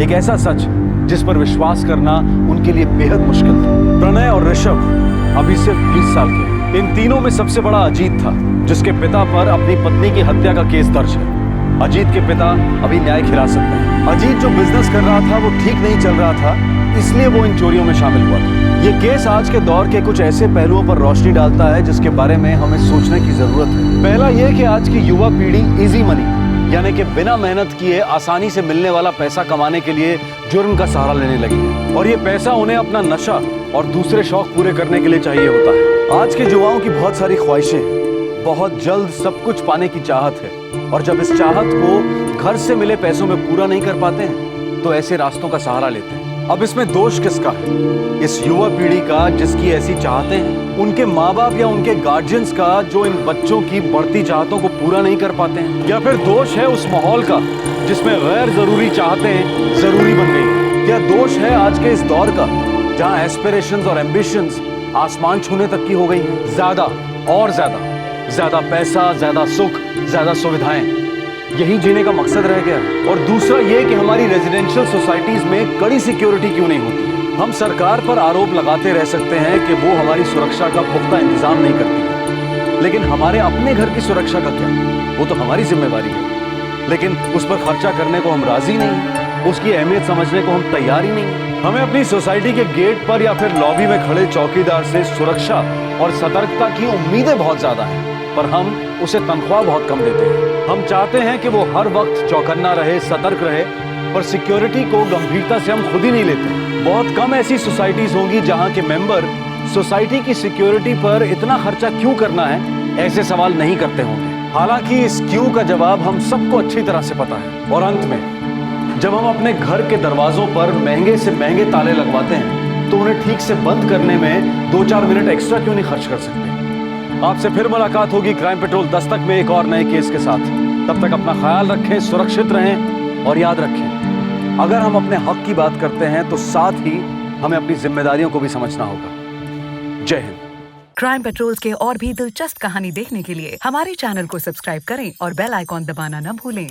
एक ऐसा सच जिस पर विश्वास करना उनके लिए बेहद मुश्किल था। प्रणय और ऋषभ अभी सिर्फ 20 साल के। इन तीनों में सबसे बड़ा अजीत था, जिसके पिता पर अपनी पत्नी की हत्या का केस दर्ज है। अजीत के पिता अभी न्यायिक हिरासत में। अजीत जो बिजनेस कर रहा था वो ठीक नहीं चल रहा था, इसलिए वो इन चोरियों में शामिल हुआ था। ये केस आज के दौर के कुछ ऐसे पहलुओं पर रोशनी डालता है जिसके बारे में हमें सोचने की जरूरत है। पहला ये कि आज की युवा पीढ़ी इजी मनी यानी कि बिना मेहनत किए आसानी से मिलने वाला पैसा कमाने के लिए जुर्म का सहारा लेने लगी है, और ये पैसा उन्हें अपना नशा और दूसरे शौक पूरे करने के लिए चाहिए होता है। आज के युवाओं की बहुत सारी ख्वाहिशें हैं, बहुत जल्द सब कुछ पाने की चाहत है, और जब इस चाहत को घर से मिले पैसों में पूरा नहीं कर पाते हैं तो ऐसे रास्तों का सहारा लेते हैं। अब इसमें दोष किसका है? इस युवा पीढ़ी का जिसकी ऐसी चाहतें हैं, उनके माँ बाप या उनके गार्जियंस का जो इन बच्चों की बढ़ती चाहतों को पूरा नहीं कर पाते हैं, या फिर दोष है उस माहौल का जिसमें गैर जरूरी चाहतें जरूरी बन गई? क्या दोष है आज के इस दौर का जहाँ एस्पिरेशंस और एम्बिशंस आसमान छूने तक की हो गई हैं? ज्यादा और ज्यादा पैसा, ज्यादा सुख, ज्यादा सुविधाएं, यही जीने का मकसद रह गया। और दूसरा ये कि हमारी रेजिडेंशियल सोसाइटीज में कड़ी सिक्योरिटी क्यों नहीं होती है? हम सरकार पर आरोप लगाते रह सकते हैं कि वो हमारी सुरक्षा का पुख्ता इंतजाम नहीं करती है, लेकिन हमारे अपने घर की सुरक्षा का क्या? वो तो हमारी जिम्मेवारी है। लेकिन उस पर खर्चा करने को हम राजी नहीं, उसकी अहमियत समझने को हम तैयार ही नहीं। हमें अपनी सोसाइटी के गेट पर या फिर लॉबी में खड़े चौकीदार से सुरक्षा और सतर्कता की उम्मीदें बहुत ज्यादा हैं, पर हम उसे तनख्वाह बहुत कम देते हैं। हम चाहते हैं कि वो हर वक्त चौकन्ना रहे, सतर्क रहे, पर सिक्योरिटी को गंभीरता से हम खुद ही नहीं लेते। बहुत कम ऐसी सोसाइटीज होंगी जहां के मेंबर सोसाइटी की सिक्योरिटी पर इतना खर्चा क्यों करना है ऐसे सवाल नहीं करते होंगे। हालांकि इस क्यों का जवाब हम सबको अच्छी तरह से पता है। और अंत में जब हम अपने घर के दरवाजों पर महंगे से महंगे ताले लगवाते हैं तो उन्हें ठीक से बंद करने में 2-4 मिनट एक्स्ट्रा क्यों नहीं खर्च कर सकते। आपसे फिर मुलाकात होगी क्राइम पेट्रोल दस्तक में एक और नए केस के साथ। तब तक अपना ख्याल रखें, सुरक्षित रहें और याद रखें, अगर हम अपने हक की बात करते हैं तो साथ ही हमें अपनी जिम्मेदारियों को भी समझना होगा। जय हिंद। क्राइम पेट्रोल के और भी दिलचस्प कहानी देखने के लिए हमारे चैनल को सब्सक्राइब करें और बेल आइकॉन दबाना न भूलें।